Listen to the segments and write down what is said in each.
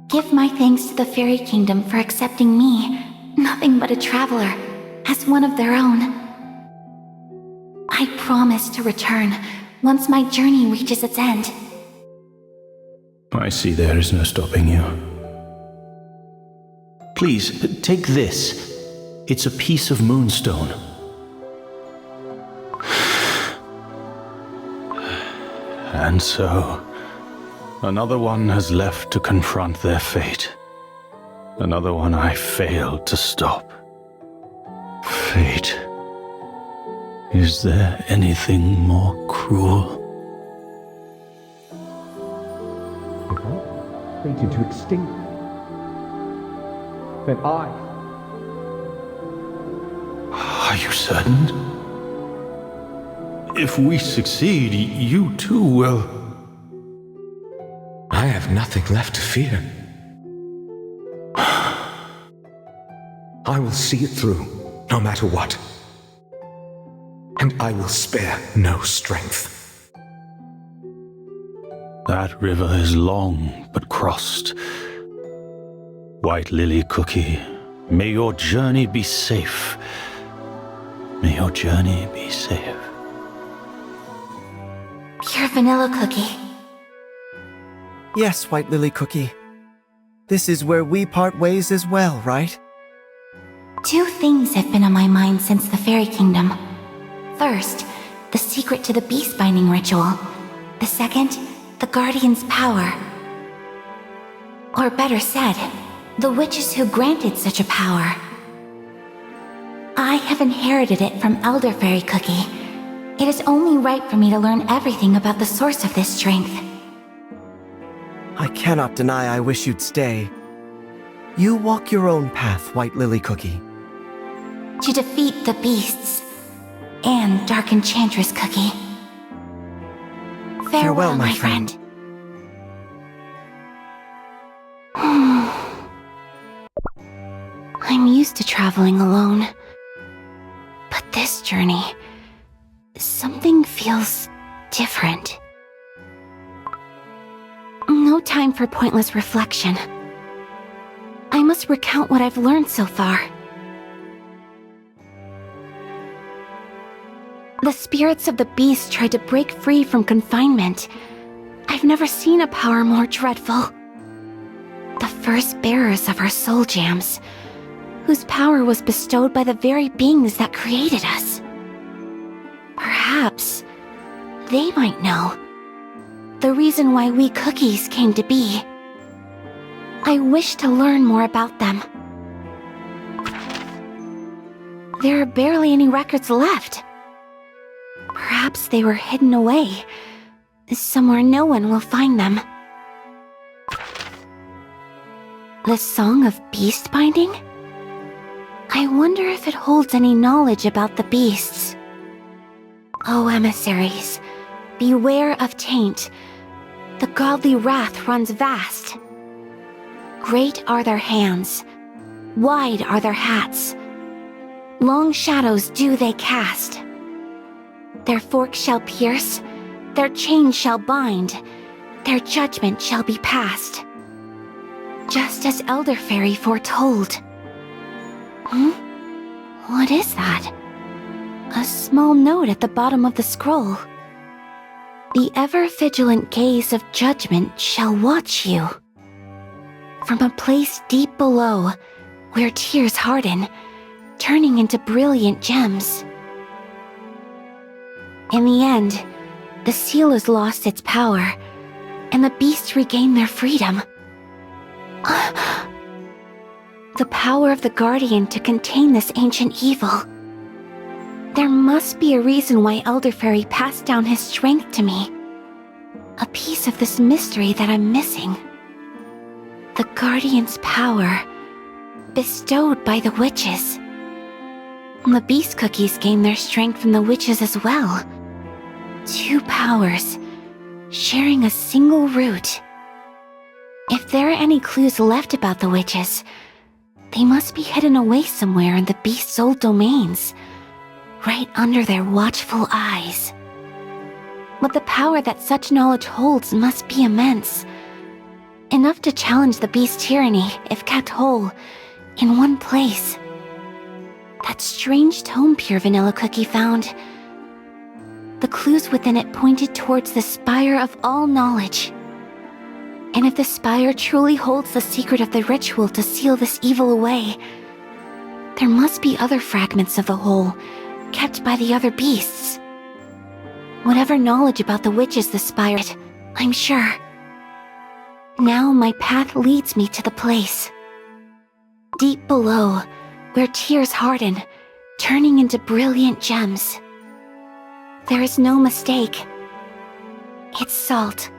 Give my thanks to the Fairy Kingdom for accepting me, nothing but a traveler, as one of their own. I promise to return once my journey reaches its end. I see there is no stopping you. Please, take this. It's a piece of moonstone. And so, another one has left to confront their fate. Another one I failed to stop. Fate. Is there anything more cruel? Fated to extinct, then Are you certain? If we succeed, you too will. I have nothing left to fear. I will see it through, no matter what. And I will spare no strength. That river is long but crossed. White Lily Cookie, may your journey be safe. May your journey be safe. Pure vanilla cookie. Yes, White Lily Cookie. This is where we part ways as well, right? Two things have been on my mind since the Fairy Kingdom. First, the secret to the beast binding ritual. The second, the Guardian's power. Or better said, the witches who granted such a power. I have inherited it from Elder Fairy Cookie. It is only right for me to learn everything about the source of this strength. I cannot deny I wish you'd stay. You walk your own path, White Lily Cookie. To defeat the beasts and Dark Enchantress Cookie. Farewell, my friend. I'm used to traveling alone. But this journey, something feels different. No time for pointless reflection. I must recount what I've learned so far. The spirits of the beast tried to break free from confinement. I've never seen a power more dreadful. The first bearers of our soul gems, whose power was bestowed by the very beings that created us. Perhaps they might know the reason why we cookies came to be. I wish to learn more about them. There are barely any records left. Perhaps they were hidden away, somewhere no one will find them. The Song of Beast Binding? I wonder if it holds any knowledge about the beasts. O emissaries, beware of taint. The godly wrath runs vast. Great are their hands, wide are their hats. Long shadows do they cast. Their forks shall pierce, their chains shall bind, their judgment shall be passed. Just as Elder Fairy foretold. What is that? A small note at the bottom of the scroll. The ever-vigilant gaze of judgment shall watch you. From a place deep below, where tears harden, turning into brilliant gems. In the end, the seal has lost its power, and the beasts regain their freedom. The power of the Guardian to contain this ancient evil. There must be a reason why Elder Fairy passed down his strength to me. A piece of this mystery that I'm missing. The Guardian's power, bestowed by the witches. The beast cookies gain their strength from the witches as well. Two powers, sharing a single root. If there are any clues left about the witches, they must be hidden away somewhere in the beast's old domains, right under their watchful eyes. But the power that such knowledge holds must be immense. Enough to challenge the beast's tyranny if kept whole, in one place. That strange tome Pure Vanilla Cookie found. The clues within it pointed towards the spire of all knowledge. And if the spire truly holds the secret of the ritual to seal this evil away, there must be other fragments of the whole, kept by the other beasts. Whatever knowledge about the witches the spire, I'm sure. Now my path leads me to the place. Deep below, where tears harden, turning into brilliant gems. There is no mistake. It's salt.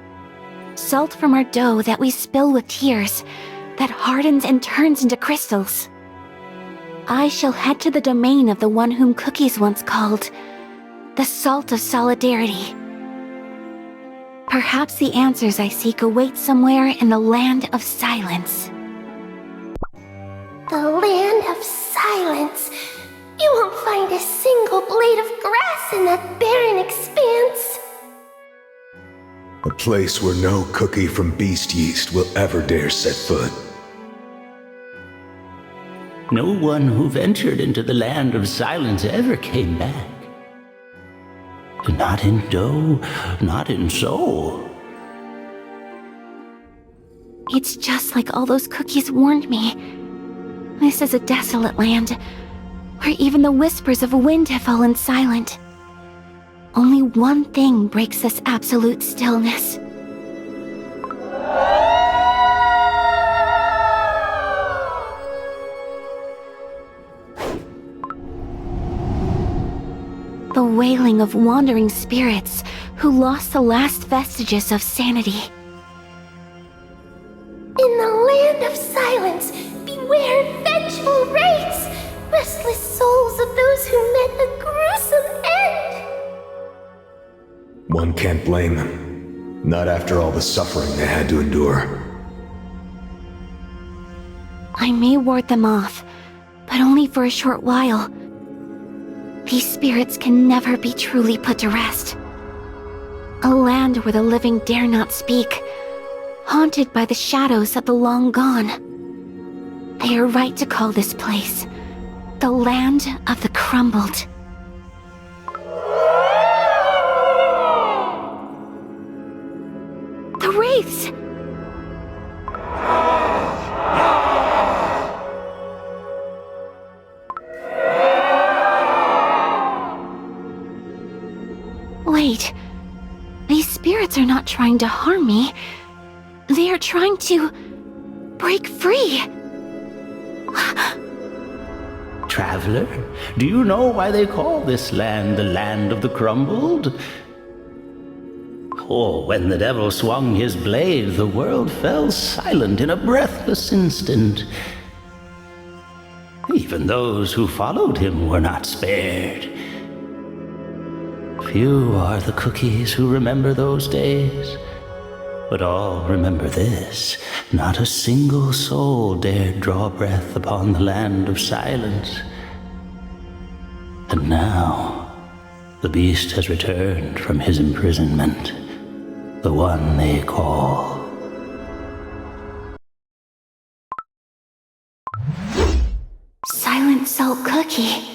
Salt from our dough that we spill with tears, that hardens and turns into crystals. I shall head to the domain of the one whom Cookies once called the Salt of Solidarity. Perhaps the answers I seek await somewhere in the Land of Silence. The Land of Silence. You won't find a single blade of grass in that barren expanse. A place where no cookie from beast yeast will ever dare set foot. No one who ventured into the Land of Silence ever came back. Not in dough, not in soul. It's just like all those cookies warned me. This is a desolate land, where even the whispers of wind have fallen silent. Only one thing breaks this absolute stillness. The wailing of wandering spirits who lost the last vestiges of sanity. In the Land of Silence, beware vengeful wraiths, restless souls of those who met a gruesome end. One can't blame them. Not after all the suffering they had to endure. I may ward them off, but only for a short while. These spirits can never be truly put to rest. A land where the living dare not speak, haunted by the shadows of the long gone. They are right to call this place the Land of the Crumbled. The wraiths! Wait, these spirits are not trying to harm me. They are trying to break free. Traveler, do you know why they call this land the Land of the Crumbled? Oh, when the devil swung his blade, the world fell silent in a breathless instant. Even those who followed him were not spared. Few are the cookies who remember those days, but all remember this. Not a single soul dared draw breath upon the Land of Silence. And now, the beast has returned from his imprisonment, the one they call Silent Salt Cookie.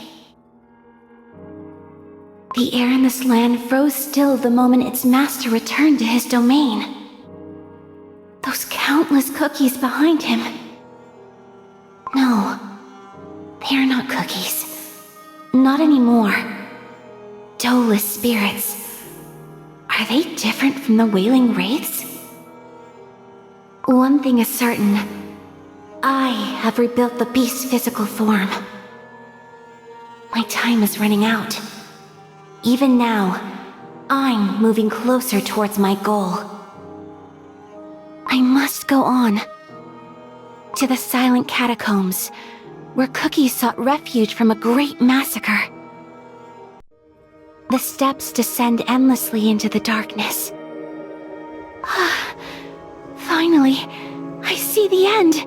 The air in this land froze still the moment its master returned to his domain. Those countless cookies behind him. No, they are not cookies. Not anymore. Doughless spirits. Are they different from the wailing wraiths? One thing is certain. I have rebuilt the beast's physical form. My time is running out. Even now, I'm moving closer towards my goal. I must go on. To the silent catacombs, where cookies sought refuge from a great massacre. The steps descend endlessly into the darkness. Finally, I see the end.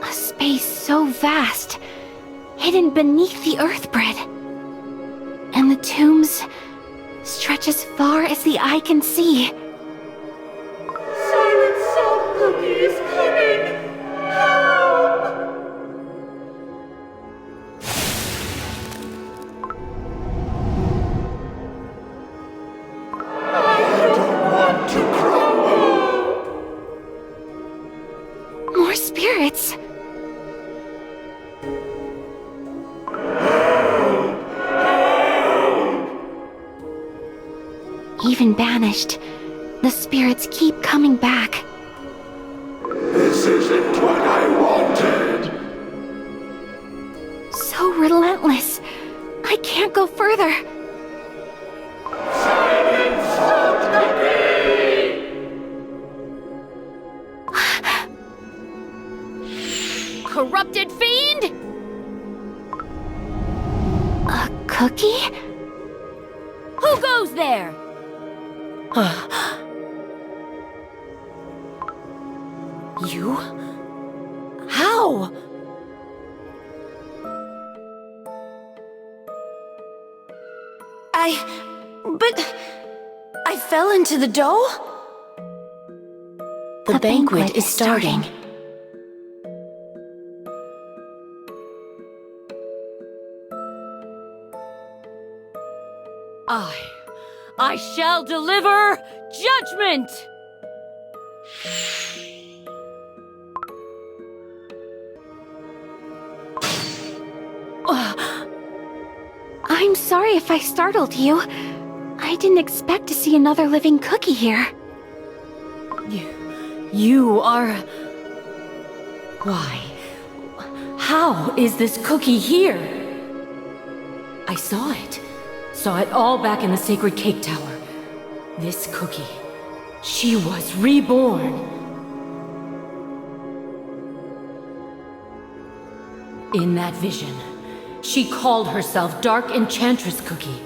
A space so vast, hidden beneath the earth bread. And the tombs stretch as far as the eye can see. Silent Salt Cookie is coming! Help! More spirits. Even banished, the spirits keep coming back. This isn't what I wanted. So relentless. I can't go further. Silent Salt Cookie! Corrupted fiend! A cookie? Who goes there? You? How? But I fell into the dough? The banquet is starting. I shall deliver judgment! I'm sorry if I startled you. I didn't expect to see another living cookie here. You are... Why? How is this cookie here? I saw it. Saw it all back in the sacred cake tower. This cookie, she was reborn. In that vision, she called herself Dark Enchantress Cookie.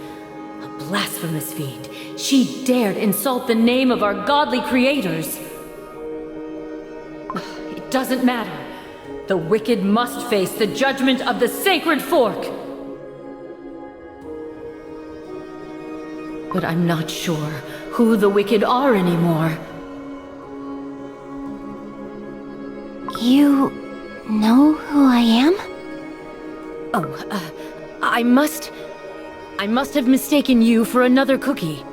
A blasphemous fiend. She dared insult the name of our godly creators. It doesn't matter. The wicked must face the judgment of the sacred fork. But I'm not sure who the wicked are anymore. You know who I am? Oh, I must have mistaken you for another cookie.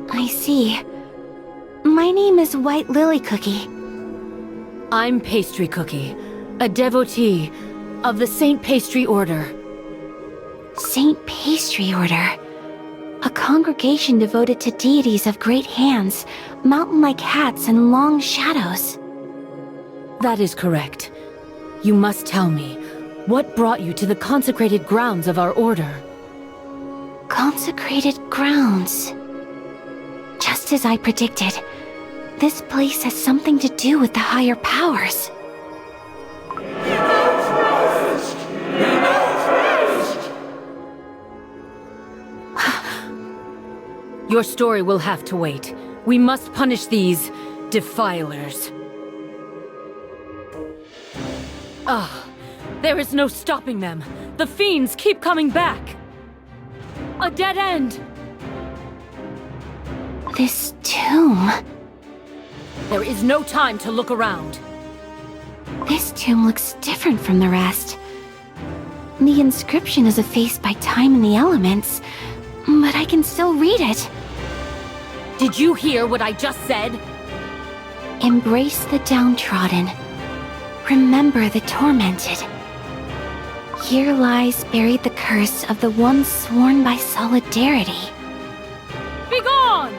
I see. My name is White Lily Cookie. I'm Pastry Cookie, a devotee of the Saint Pastry Order. Saint Pastry Order. A congregation devoted to deities of great hands, mountain-like hats, and long shadows. That is correct. You must tell me, what brought you to the consecrated grounds of our order? Consecrated grounds. Just as I predicted, this place has something to do with the higher powers. Your story will have to wait. We must punish these defilers. There is no stopping them. The fiends keep coming back. A dead end. This tomb. There is no time to look around. This tomb looks different from the rest. The inscription is effaced by time and the elements, but I can still read it. Did you hear what I just said? Embrace the downtrodden. Remember the tormented. Here lies buried the curse of the ones sworn by solidarity. Begone!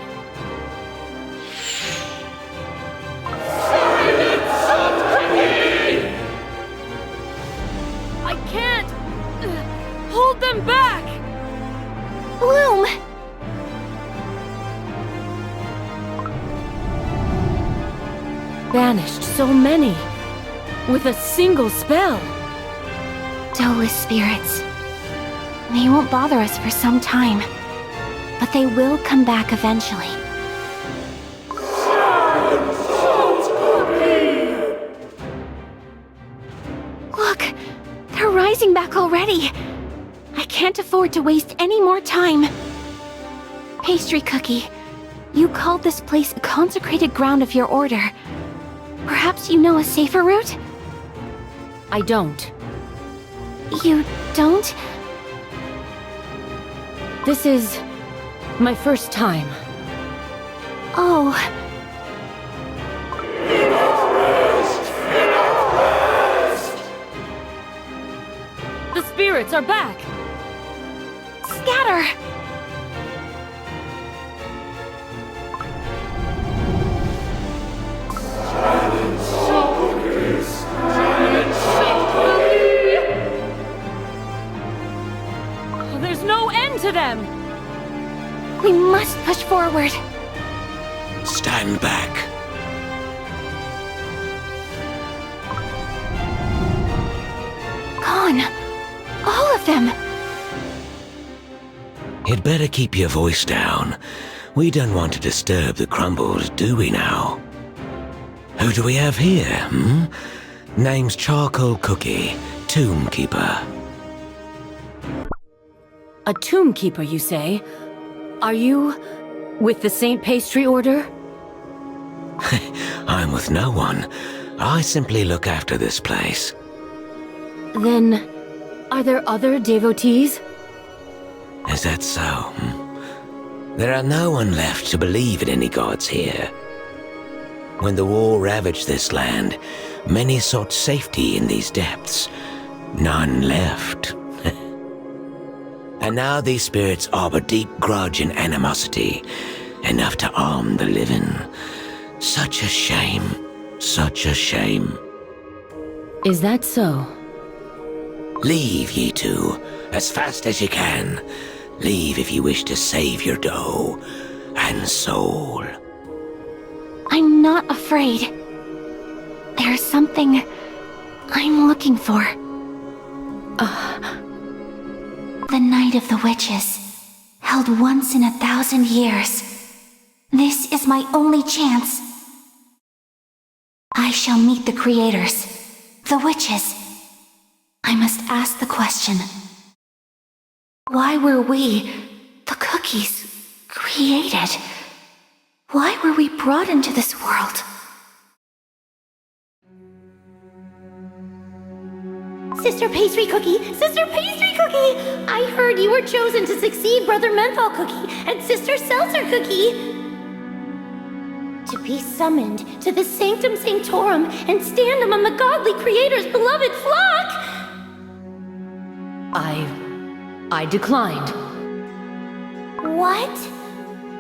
I can't hold them back! Bloom! Banished so many with a single spell. Soulless spirits. They won't bother us for some time, but they will come back eventually. Look, they're rising back already. I can't afford to waste any more time. Pastry Cookie, you called this place a consecrated ground of your order. Perhaps you know a safer route? I don't. You don't? This is my first time. Oh, The spirits are back! scatter! There's no end to them! We must push forward. Stand back. Gone. All of them. You'd better keep your voice down. We don't want to disturb the crumbles, do we now? Who do we have here, hmm? Name's Charcoal Cookie, Tomb Keeper. A tomb keeper, you say? Are you with the Saint Pastry Order? I'm with no one. I simply look after this place. Then, are there other devotees? Is that so? Hmm? There are no one left to believe in any gods here. When the war ravaged this land, many sought safety in these depths. None left. And now these spirits harbor deep grudge and animosity, enough to harm the living. Such a shame. Such a shame. Is that so? Leave, ye two, as fast as you can. Leave if you wish to save your dough and soul. I'm not afraid. There's something I'm looking for. The Night of the Witches, held once in 1,000 years. This is my only chance. I shall meet the creators, the witches. I must ask the question. Why were we, the cookies, created? Why were we brought into this world? Sister Pastry Cookie! Sister Pastry Cookie! I heard you were chosen to succeed Brother Menthol Cookie and Sister Seltzer Cookie! To be summoned to the Sanctum Sanctorum and stand among the godly creator's beloved flock! I declined. What?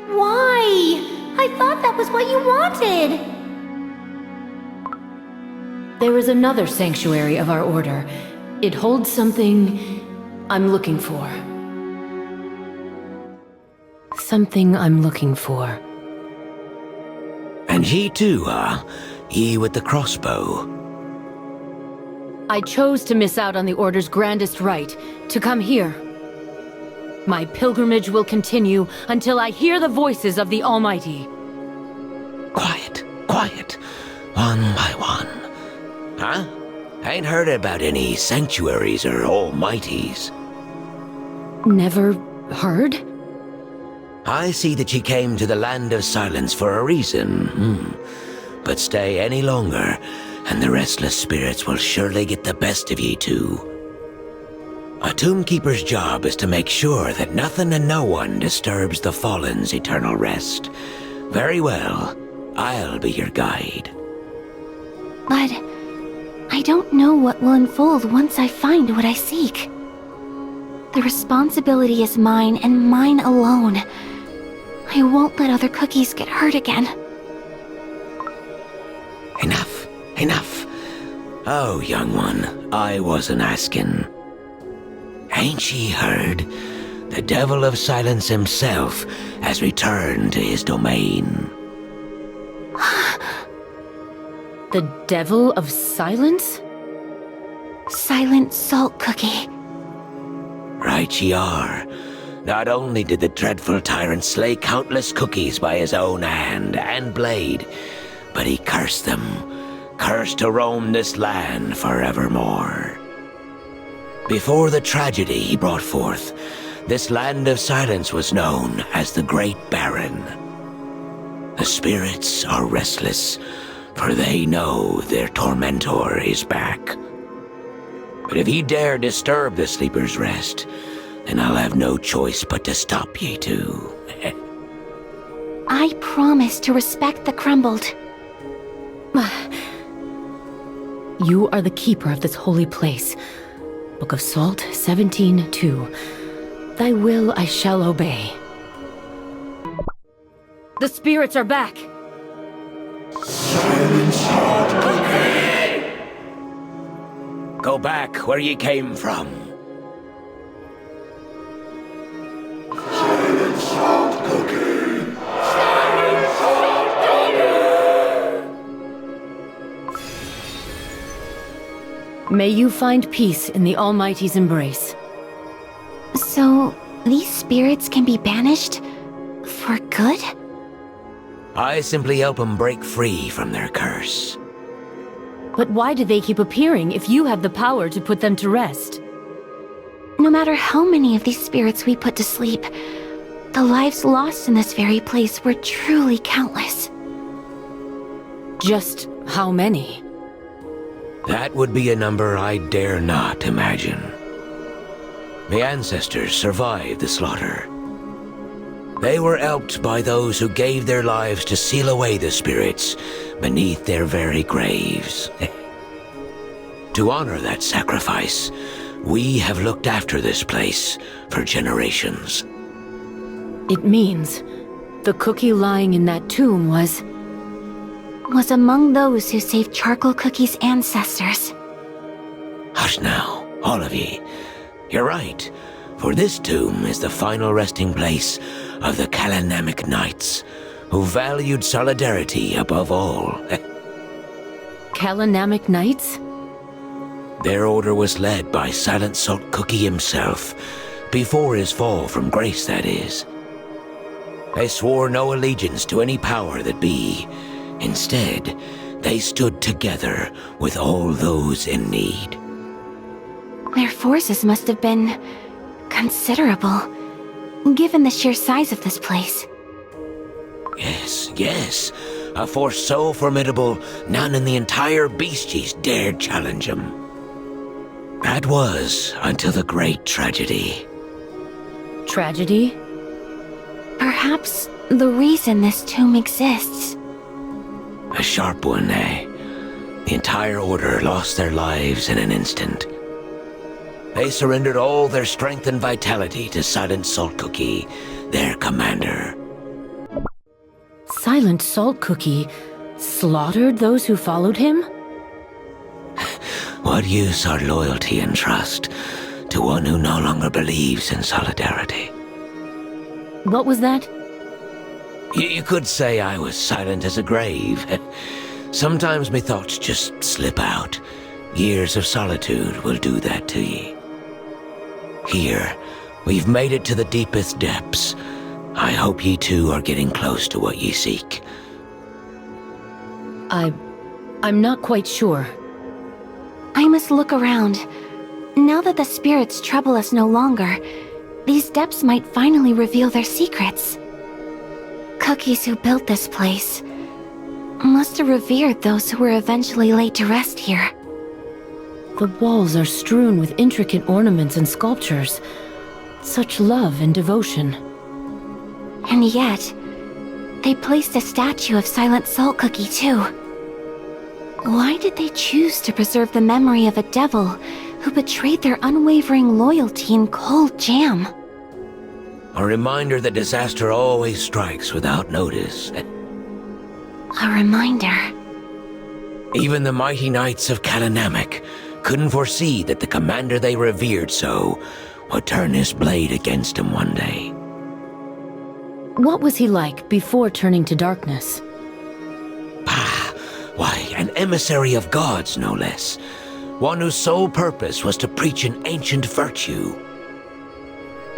Why? I thought that was what you wanted! There is another sanctuary of our order. It holds something I'm looking for. Something I'm looking for. And ye too, huh? Ye with the crossbow. I chose to miss out on the Order's grandest rite, to come here. My pilgrimage will continue until I hear the voices of the Almighty. Quiet, quiet. One by one. Huh? Ain't heard about any sanctuaries or almighties. Never heard? I see that ye came to the land of silence for a reason. But stay any longer, and the restless spirits will surely get the best of ye too. A tomb keeper's job is to make sure that nothing and no one disturbs the fallen's eternal rest. Very well, I'll be your guide. But I don't know what will unfold once I find what I seek. The responsibility is mine and mine alone. I won't let other cookies get hurt again. Enough, enough. Oh, young one, I wasn't asking. Ain't ye heard? The Devil of Silence himself has returned to his domain. The Devil of Silence? Silent Salt Cookie. Right ye are. Not only did the dreadful tyrant slay countless cookies by his own hand and blade, but he cursed them, cursed to roam this land forevermore. Before the tragedy he brought forth, this land of silence was known as the Great Barren. The spirits are restless, for they know their tormentor is back. But if ye dare disturb the sleeper's rest, then I'll have no choice but to stop ye too. I promise to respect the crumbled. You are the keeper of this holy place. Book of Salt 17:2. Thy will I shall obey. The spirits are back! Silent Salt Cookie! Go back where ye came from. Silent Salt Cookie! May you find peace in the Almighty's embrace. So, these spirits can be banished? For good? I simply help them break free from their curse. But why do they keep appearing if you have the power to put them to rest? No matter how many of these spirits we put to sleep, the lives lost in this very place were truly countless. Just how many? That would be a number I dare not imagine. The ancestors survived the slaughter. They were helped by those who gave their lives to seal away the spirits beneath their very graves. To honor that sacrifice, we have looked after this place for generations. It means the cookie lying in that tomb was among those who saved Charcoal Cookie's ancestors. Hush now, all of ye. You're right, for this tomb is the final resting place of the Kalanamic Knights, who valued solidarity above all. Kalanamic Knights? Their order was led by Silent Salt Cookie himself, before his fall from grace, that is. They swore no allegiance to any power that be. Instead, they stood together with all those in need. Their forces must have been considerable, given the sheer size of this place. Yes. A force so formidable, none in the entire Beasties dared challenge them. That was until the great tragedy. Tragedy? Perhaps the reason this tomb exists. A sharp one, eh? The entire order lost their lives in an instant. They surrendered all their strength and vitality to Silent Salt Cookie, their commander. Silent Salt Cookie slaughtered those who followed him? What use are loyalty and trust to one who no longer believes in solidarity? What was that? You could say I was silent as a grave. Sometimes me thoughts just slip out. Years of solitude will do that to ye. Here, we've made it to the deepest depths. I hope ye too are getting close to what ye seek. I'm not quite sure. I must look around. Now that the spirits trouble us no longer, these depths might finally reveal their secrets. Cookies who built this place must have revered those who were eventually laid to rest here. The walls are strewn with intricate ornaments and sculptures. Such love and devotion. And yet, they placed a statue of Silent Salt Cookie too. Why did they choose to preserve the memory of a devil who betrayed their unwavering loyalty in cold jam? A reminder that disaster always strikes without notice. A reminder. Even the mighty knights of Kalanamic couldn't foresee that the commander they revered so would turn his blade against him one day. What was he like before turning to darkness? Why, an emissary of gods, no less. One whose sole purpose was to preach an ancient virtue.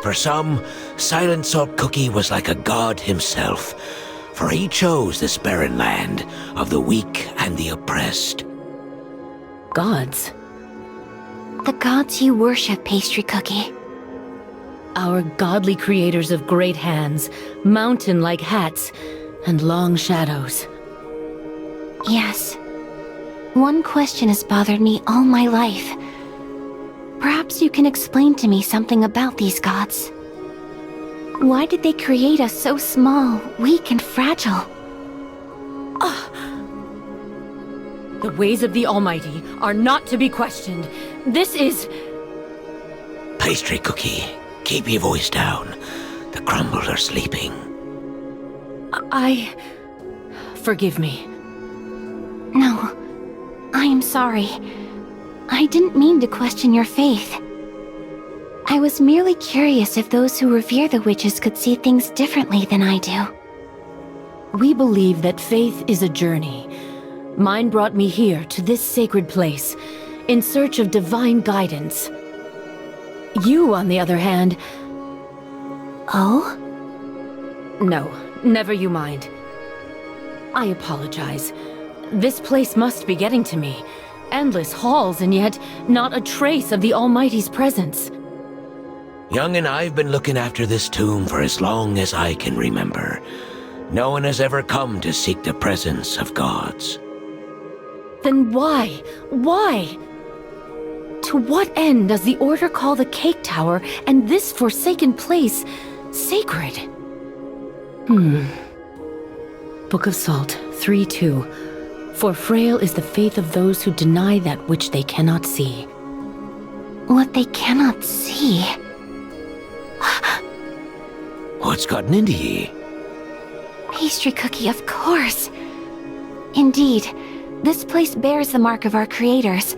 For some, Silent Salt Cookie was like a god himself, for he chose this barren land of the weak and the oppressed. Gods? The gods you worship, Pastry Cookie. Our godly creators of great hands, mountain-like hats, and long shadows. Yes. One question has bothered me all my life. Perhaps you can explain to me something about these gods. Why did they create us so small, weak, and fragile? The ways of the Almighty are not to be questioned. This is... Pastry Cookie, keep your voice down. The crumbles are sleeping. Forgive me. No, I am sorry. I didn't mean to question your faith. I was merely curious if those who revere the witches could see things differently than I do. We believe that faith is a journey. Mine brought me here to this sacred place, in search of divine guidance. You, on the other hand... Oh? No, never you mind. I apologize. This place must be getting to me. Endless halls, and yet not a trace of the Almighty's presence. Young and I've been looking after this tomb for as long as I can remember. No one has ever come to seek the presence of gods. Then why? Why? To what end does the Order call the Cake Tower and this forsaken place sacred? Book of Salt 3:2. For frail is the faith of those who deny that which they cannot see. What they cannot see? What's gotten into ye? Pastry Cookie, of course. Indeed, this place bears the mark of our creators,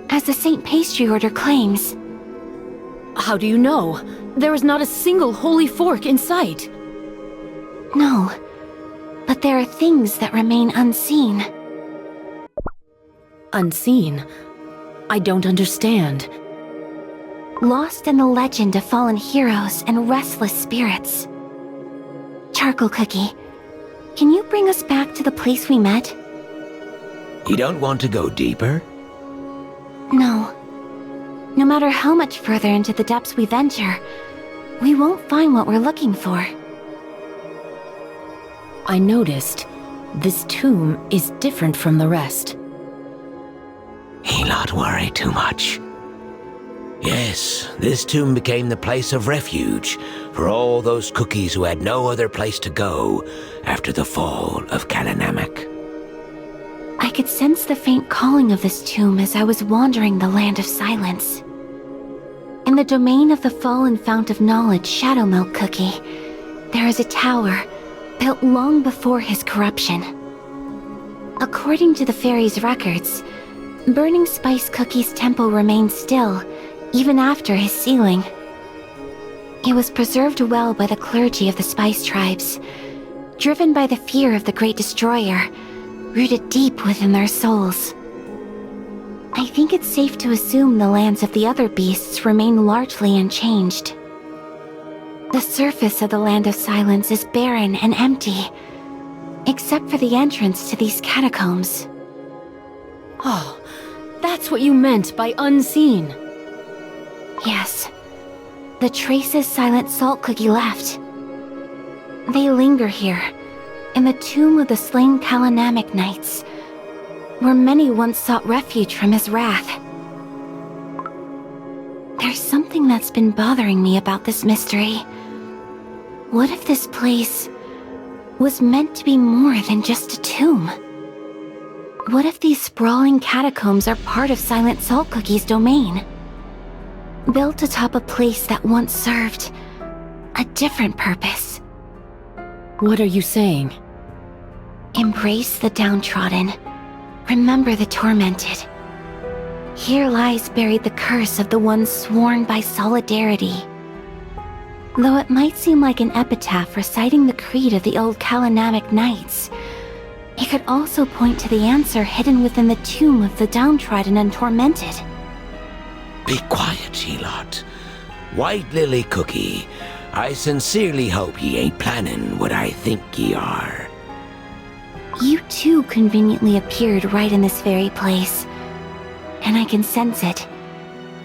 as the Saint Pastry Order claims. How do you know? There is not a single holy fork in sight. No, but there are things that remain unseen. Unseen? I don't understand. Lost in the legend of fallen heroes and restless spirits. Charcoal Cookie, can you bring us back to the place we met? You don't want to go deeper? No. No matter how much further into the depths we venture, we won't find what we're looking for. I noticed this tomb is different from the rest. He not worry too much. Yes, this tomb became the place of refuge for all those cookies who had no other place to go after the fall of Kalanamak. I could sense the faint calling of this tomb as I was wandering the Land of Silence. In the domain of the fallen fount of knowledge, Shadowmilk Cookie, there is a tower built long before his corruption. According to the fairy's records, Burning Spice Cookie's temple remained still even after his sealing. It was preserved well by the clergy of the Spice Tribes, driven by the fear of the Great Destroyer, rooted deep within their souls. I think it's safe to assume the lands of the other beasts remain largely unchanged. The surface of the Land of Silence is barren and empty, except for the entrance to these catacombs. Oh, that's what you meant by unseen. Yes, the traces Silent Salt Cookie left. They linger here, in the tomb of the slain Kalanamak Knights, where many once sought refuge from his wrath. There's something that's been bothering me about this mystery. What if this place was meant to be more than just a tomb? What if these sprawling catacombs are part of Silent Salt Cookie's domain? Built atop a place that once served a different purpose. What are you saying? Embrace the downtrodden. Remember the tormented. Here lies buried the curse of the ones sworn by solidarity. Though it might seem like an epitaph reciting the creed of the old Kalanamak Knights, it could also point to the answer hidden within the tomb of the downtrodden and tormented. Be quiet, ye lot. White Lily Cookie, I sincerely hope ye ain't planning what I think ye are. You too conveniently appeared right in this very place, and I can sense it.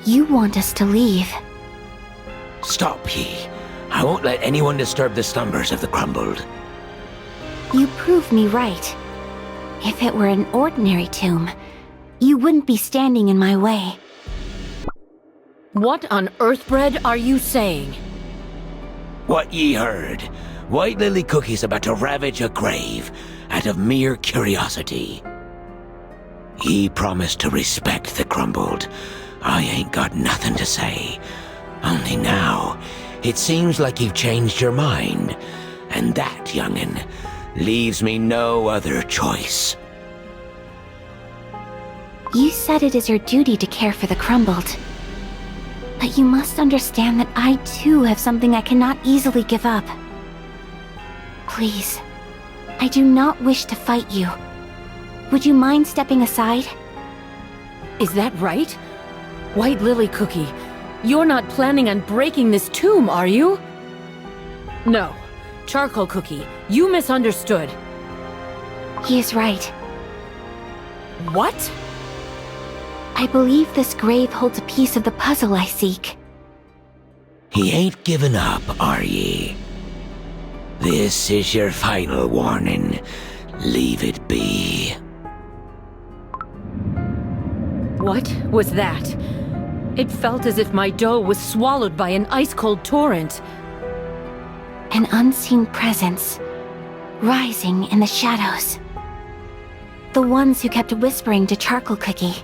You want us to leave. Stop ye. I won't let anyone disturb the slumbers of the crumbled. You prove me right. If it were an ordinary tomb, you wouldn't be standing in my way. What on earth, Bread, are you saying? What ye heard. White Lily Cookie's about to ravage a grave out of mere curiosity. Ye promised to respect the crumbled. I ain't got nothing to say. Only now, it seems like you've changed your mind. And that, young'un, leaves me no other choice. You said it is your duty to care for the crumbled. But you must understand that I too have something I cannot easily give up. Please, I do not wish to fight you. Would you mind stepping aside? Is that right? White Lily Cookie, you're not planning on breaking this tomb, are you? No. Charcoal Cookie, you misunderstood. He is right. What? I believe this grave holds a piece of the puzzle I seek. He ain't given up, are ye? This is your final warning. Leave it be. What was that? It felt as if my dough was swallowed by an ice-cold torrent. An unseen presence, rising in the shadows. The ones who kept whispering to Charcoal Cookie.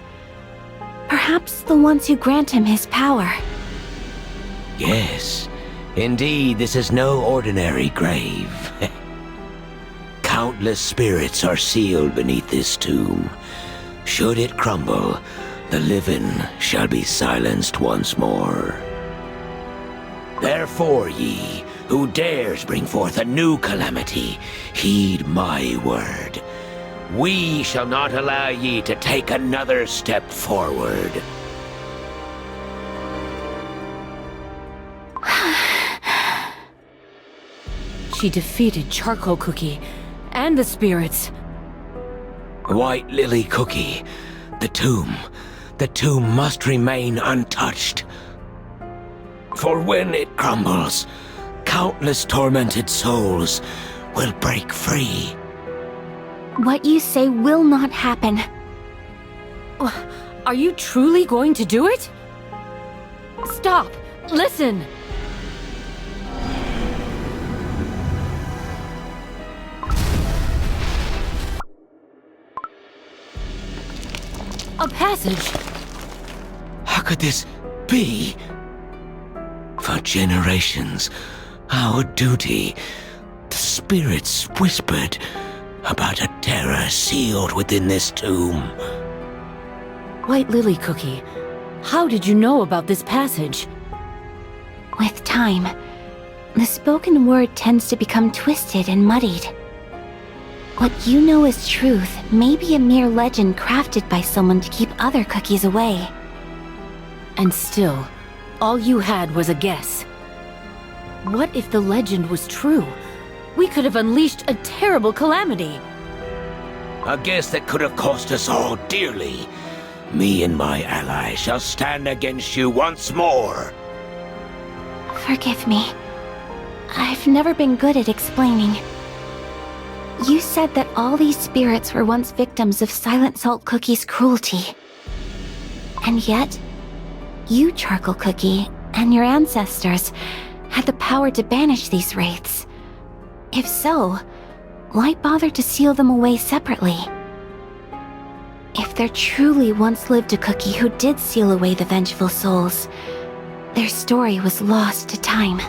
Perhaps the ones who grant him his power. Yes, indeed, this is no ordinary grave. Countless spirits are sealed beneath this tomb. Should it crumble, the living shall be silenced once more. Therefore, ye, who dares bring forth a new calamity, heed my word. We shall not allow ye to take another step forward. She defeated Charcoal Cookie and the spirits. White Lily Cookie, the tomb must remain untouched. For when it crumbles, countless tormented souls will break free. What you say will not happen. Are you truly going to do it? Stop! Listen! A passage! How could this be? For generations, our duty, the spirits whispered about a terror sealed within this tomb. White Lily Cookie, how did you know about this passage? With time, the spoken word tends to become twisted and muddied. What you know is truth may be a mere legend crafted by someone to keep other cookies away. And still, all you had was a guess. What if the legend was true? We could have unleashed a terrible calamity. A guess that could have cost us all dearly. Me and my ally shall stand against you once more. Forgive me. I've never been good at explaining. You said that all these spirits were once victims of Silent Salt Cookie's cruelty. And yet, you, Charcoal Cookie, and your ancestors had the power to banish these wraiths. If so, why bother to seal them away separately? If there truly once lived a cookie who did seal away the vengeful souls, their story was lost to time.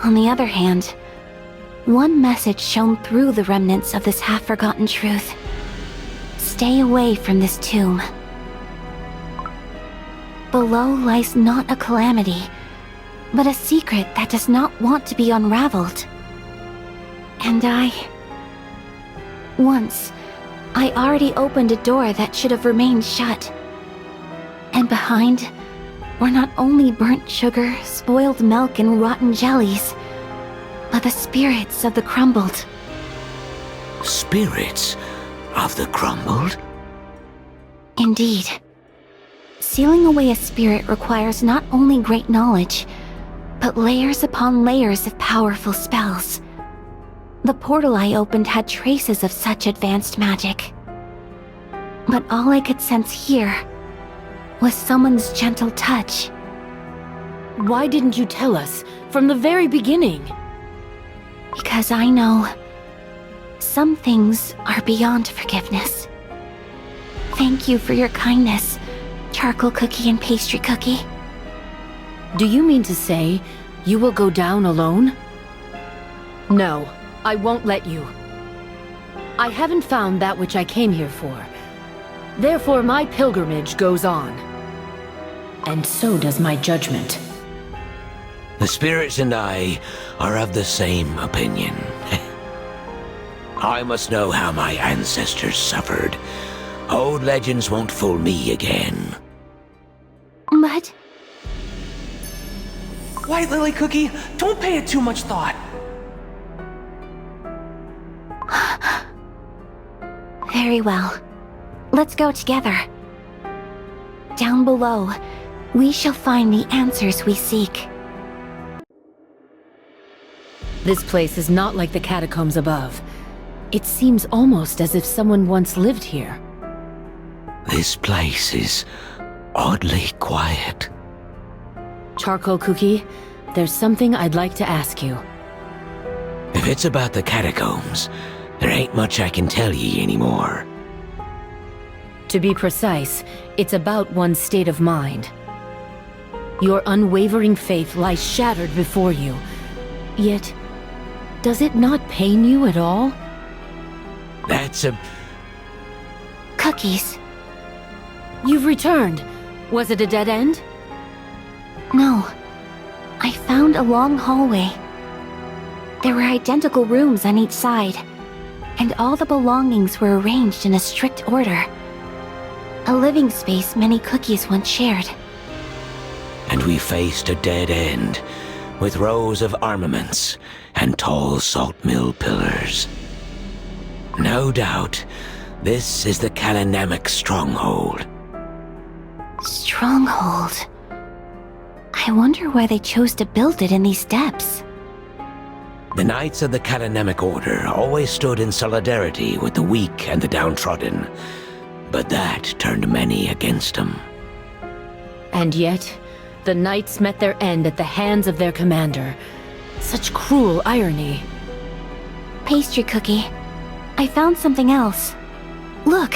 On the other hand, one message shone through the remnants of this half-forgotten truth. Stay away from this tomb. Below lies not a calamity, but a secret that does not want to be unraveled. And once, I already opened a door that should have remained shut. And behind were not only burnt sugar, spoiled milk, and rotten jellies, but the spirits of the crumbled. Spirits of the crumbled? Indeed. Sealing away a spirit requires not only great knowledge, but layers upon layers of powerful spells. The portal I opened had traces of such advanced magic. But all I could sense here was someone's gentle touch. Why didn't you tell us from the very beginning? Because I know some things are beyond forgiveness. Thank you for your kindness, Charcoal Cookie and Pastry Cookie. Do you mean to say you will go down alone? No, I won't let you. I haven't found that which I came here for. Therefore, my pilgrimage goes on. And so does my judgment. The spirits and I are of the same opinion. I must know how my ancestors suffered. Old legends won't fool me again. But White Lily Cookie, don't pay it too much thought. very well. Let's go together. Down below, we shall find the answers we seek. This place is not like the catacombs above. It seems almost as if someone once lived here. This place is oddly quiet. Charcoal Cookie, there's something I'd like to ask you. If it's about the catacombs, there ain't much I can tell ye anymore. To be precise, it's about one's state of mind. Your unwavering faith lies shattered before you. Yet, does it not pain you at all? That's a... Cookies. You've returned. Was it a dead end? No. I found a long hallway. There were identical rooms on each side, and all the belongings were arranged in a strict order. A living space many cookies once shared. And we faced a dead end, with rows of armaments and tall salt mill pillars. No doubt, this is the Kalanamic stronghold. Stronghold. I wonder why they chose to build it in these depths. The Knights of the Kalanamic Order always stood in solidarity with the weak and the downtrodden, but that turned many against them. And yet, the knights met their end at the hands of their commander. Such cruel irony. Pastry Cookie, I found something else. Look!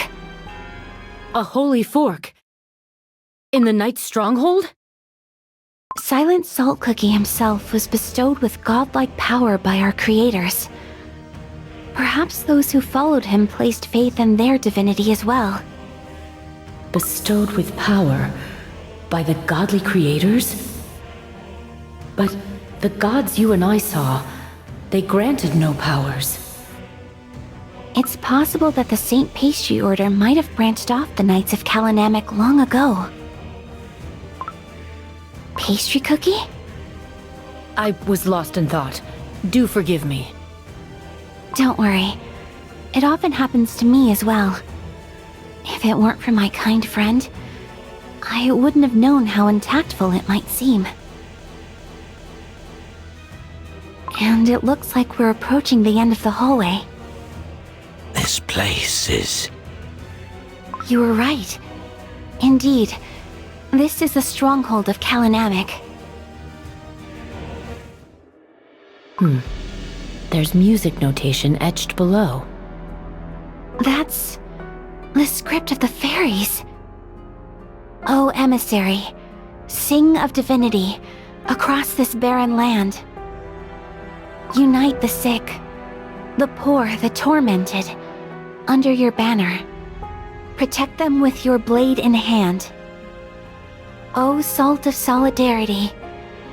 A holy fork. In the knight's stronghold? Silent Salt Cookie himself was bestowed with godlike power by our creators. Perhaps those who followed him placed faith in their divinity as well. Bestowed with power by the godly creators? But the gods you and I saw, they granted no powers. It's possible that the Saint Pastry Order might have branched off the Knights of Kalanamic long ago. Pastry Cookie? I was lost in thought. Do forgive me. Don't worry. It often happens to me as well. If it weren't for my kind friend, I wouldn't have known how untactful it might seem. And it looks like we're approaching the end of the hallway. This place is... You were right. Indeed, this is the stronghold of Kalanamic. There's music notation etched below. That's the script of the fairies. O emissary, sing of divinity across this barren land. Unite the sick, the poor, the tormented, under your banner. Protect them with your blade in hand. O salt of solidarity,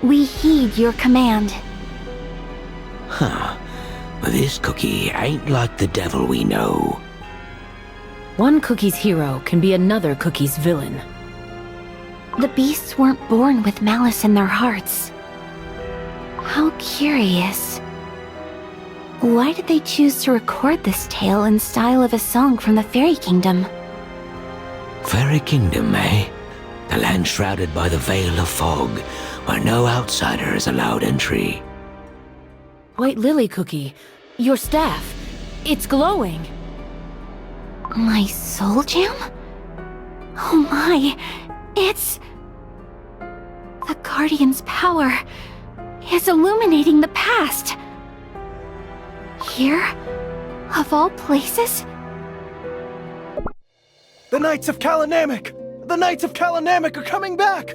we heed your command. Huh. But this cookie ain't like the devil we know. One cookie's hero can be another cookie's villain. The beasts weren't born with malice in their hearts. How curious. Why did they choose to record this tale in style of a song from the Fairy Kingdom? Fairy Kingdom, eh? The land shrouded by the veil of fog, where no outsider is allowed entry. White Lily Cookie, your staff, it's glowing. My soul gem? Oh my, it's... The Guardian's power is illuminating the past. Here, of all places? The Knights of Kalanamic! The Knights of Kalanamic are coming back!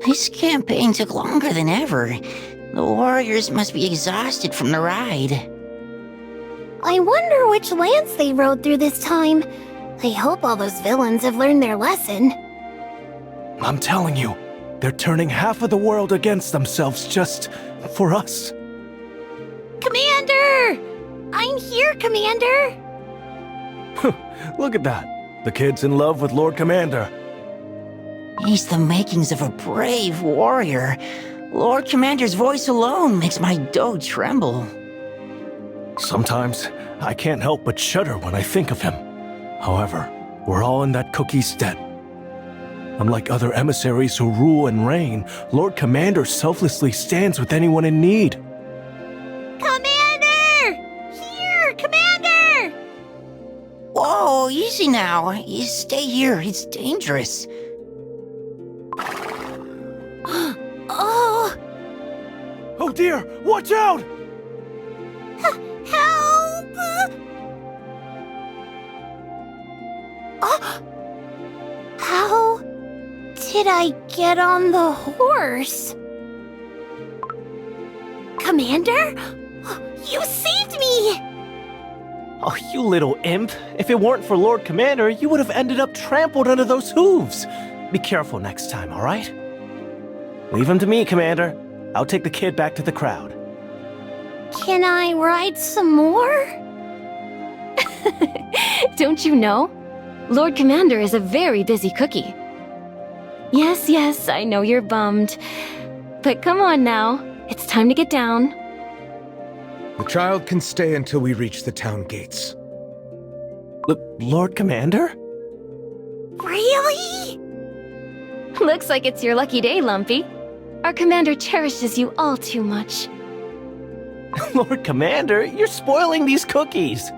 This campaign took longer than ever. The warriors must be exhausted from the ride. I wonder which lands they rode through this time. I hope all those villains have learned their lesson. I'm telling you, they're turning half of the world against themselves just for us. Commander! I'm here, Commander! Look at that. The kid's in love with Lord Commander. He's the makings of a brave warrior. Lord Commander's voice alone makes my dough tremble. Sometimes, I can't help but shudder when I think of him. However, we're all in that cookie's debt. Unlike other emissaries who rule and reign, Lord Commander selflessly stands with anyone in need. Commander! Here, Commander! Whoa, easy now. You stay here, it's dangerous. Oh! Oh dear, watch out! Help! How did I get on the horse? Commander? You saved me! Oh, you little imp. If it weren't for Lord Commander, you would have ended up trampled under those hooves. Be careful next time, all right? Leave him to me, Commander. I'll take the kid back to the crowd. Can I ride some more? Don't you know? Lord Commander is a very busy cookie. Yes, I know you're bummed. But come on now. It's time to get down. The child can stay until we reach the town gates. Lord Commander? Really? Looks like it's your lucky day, Lumpy. Our commander cherishes you all too much. Lord Commander, you're spoiling these cookies.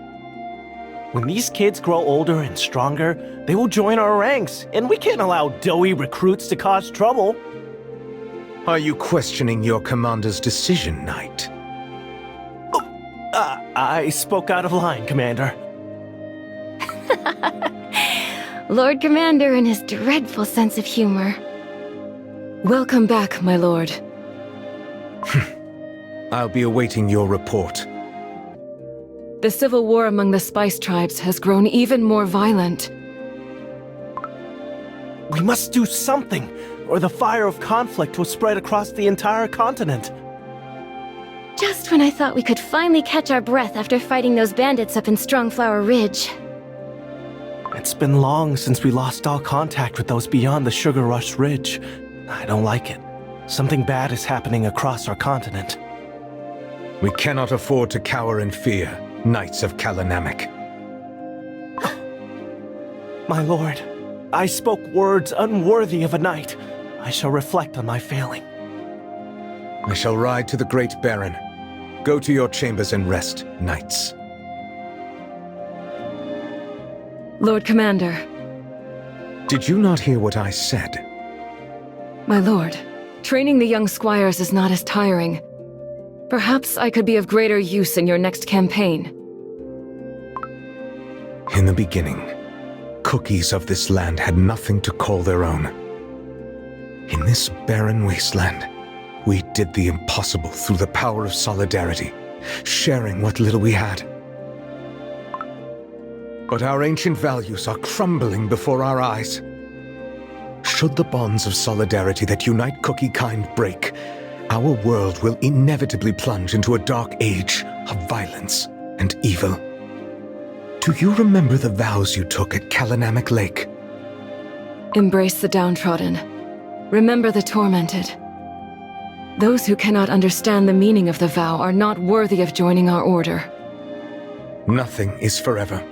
When these kids grow older and stronger, they will join our ranks, and we can't allow doughy recruits to cause trouble. Are you questioning your commander's decision, Knight? I spoke out of line, Commander. Lord Commander and his dreadful sense of humor. Welcome back, my lord. I'll be awaiting your report. The civil war among the spice tribes has grown even more violent. We must do something, or the fire of conflict will spread across the entire continent. Just when I thought we could finally catch our breath after fighting those bandits up in Strongflower Ridge. It's been long since we lost all contact with those beyond the Sugar Rush Ridge. I don't like it. Something bad is happening across our continent. We cannot afford to cower in fear, Knights of Kalanamic. My lord, I spoke words unworthy of a knight. I shall reflect on my failing. I shall ride to the Great Baron. Go to your chambers and rest, knights. Lord Commander. Did you not hear what I said? My lord, training the young squires is not as tiring. Perhaps I could be of greater use in your next campaign. In the beginning, cookies of this land had nothing to call their own. In this barren wasteland, we did the impossible through the power of solidarity, sharing what little we had. But our ancient values are crumbling before our eyes. Should the bonds of solidarity that unite cookie kind break, our world will inevitably plunge into a dark age of violence and evil. Do you remember the vows you took at Kalanamic Lake? Embrace the downtrodden. Remember the tormented. Those who cannot understand the meaning of the vow are not worthy of joining our order. Nothing is forever,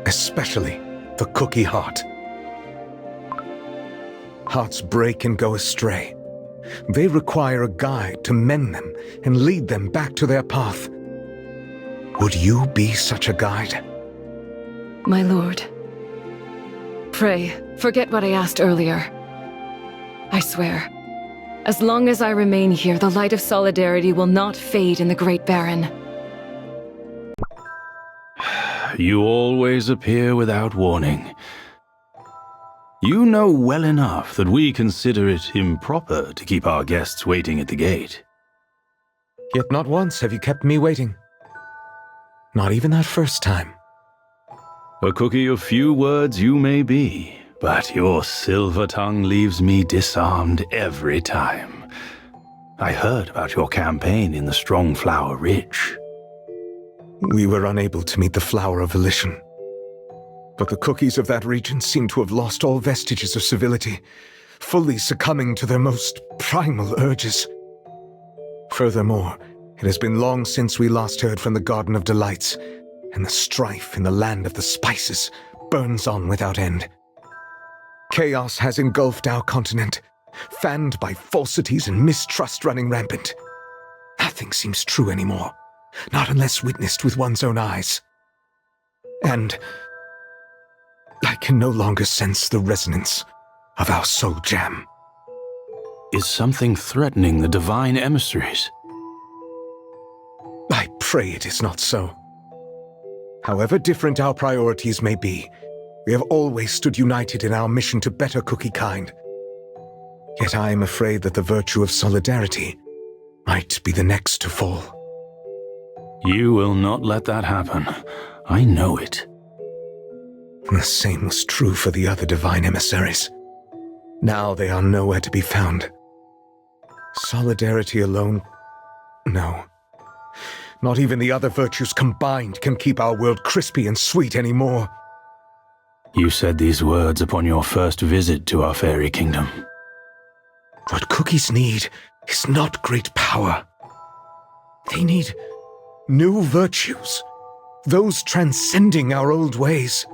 especially the cookie heart. Hearts break and go astray, They require a guide to mend them and lead them back to their path. Would you be such a guide? My lord. Pray, forget what I asked earlier. I swear, as long as I remain here, the light of solidarity will not fade in the Great Baron. You always appear without warning. You know well enough that we consider it improper to keep our guests waiting at the gate. Yet not once have you kept me waiting. Not even that first time. A cookie of few words you may be, but your silver tongue leaves me disarmed every time. I heard about your campaign in the Strongflower Ridge. We were unable to meet the Flower of Volition. But the cookies of that region seem to have lost all vestiges of civility, fully succumbing to their most primal urges. Furthermore, it has been long since we last heard from the Garden of Delights, and the strife in the land of the spices burns on without end. Chaos has engulfed our continent, fanned by falsities and mistrust running rampant. Nothing seems true anymore, not unless witnessed with one's own eyes. And I can no longer sense the resonance of our soul jam. Is something threatening the divine emissaries? I pray it is not so. However different our priorities may be, we have always stood united in our mission to better cookie kind. Yet I am afraid that the virtue of solidarity might be the next to fall. You will not let that happen. I know it. The same was true for the other divine emissaries. Now they are nowhere to be found. Solidarity alone? No. Not even the other virtues combined can keep our world crispy and sweet anymore. You said these words upon your first visit to our fairy kingdom. What cookies need is not great power. They need new virtues, those transcending our old ways.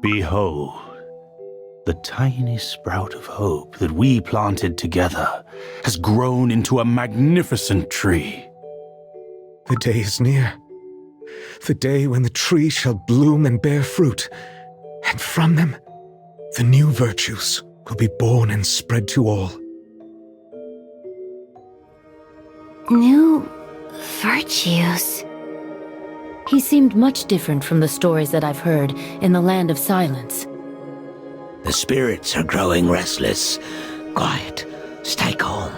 Behold, the tiny sprout of hope that we planted together has grown into a magnificent tree. The day is near. The day when the tree shall bloom and bear fruit, and from them, the new virtues will be born and spread to all. New virtues? He seemed much different from the stories that I've heard in the Land of Silence. The spirits are growing restless. Quiet. Stay calm.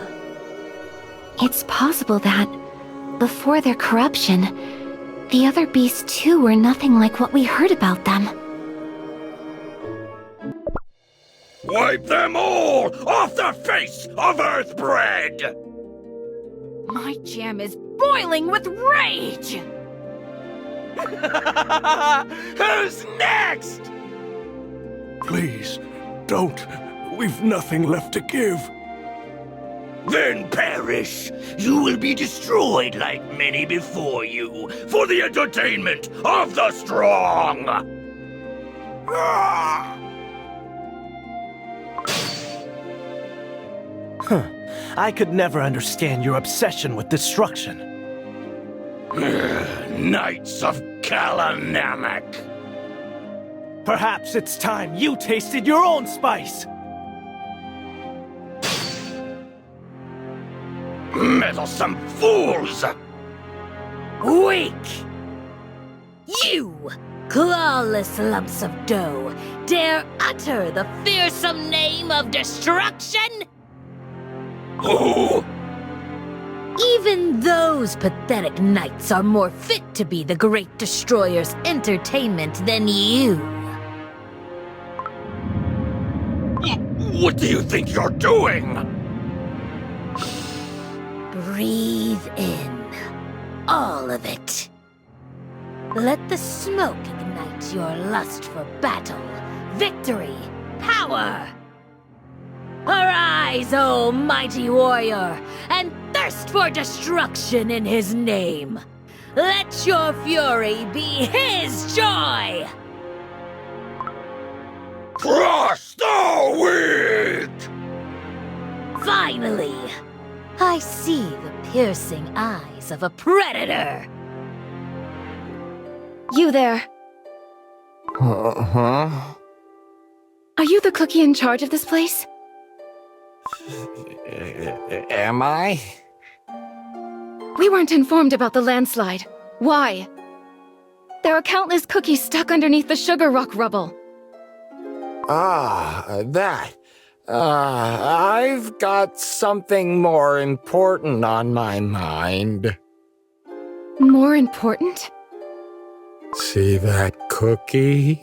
It's possible that, before their corruption, the other beasts too were nothing like what we heard about them. Wipe them all off the face of Earthbread! My jam is boiling with rage! Who's next? Please, don't. We've nothing left to give. Then perish. You will be destroyed like many before you, for the entertainment of the strong. I could never understand your obsession with destruction. Knights of Kalanamak. Perhaps it's time you tasted your own spice. Meddlesome fools! Weak! You, clawless lumps of dough, dare utter the fearsome name of destruction? Who? Even those pathetic knights are more fit to be the Great Destroyer's entertainment than you. What do you think you're doing? Breathe in. All of it. Let the smoke ignite your lust for battle, victory, power. Arise, O mighty warrior, and thirst for destruction in his name. Let your fury be his joy! Crush the weak! Finally! I see the piercing eyes of a predator! You there. Huh? Are you the cookie in charge of this place? Am I? We weren't informed about the landslide. Why? There are countless cookies stuck underneath the sugar rock rubble. That. I've got something more important on my mind. More important? See that cookie?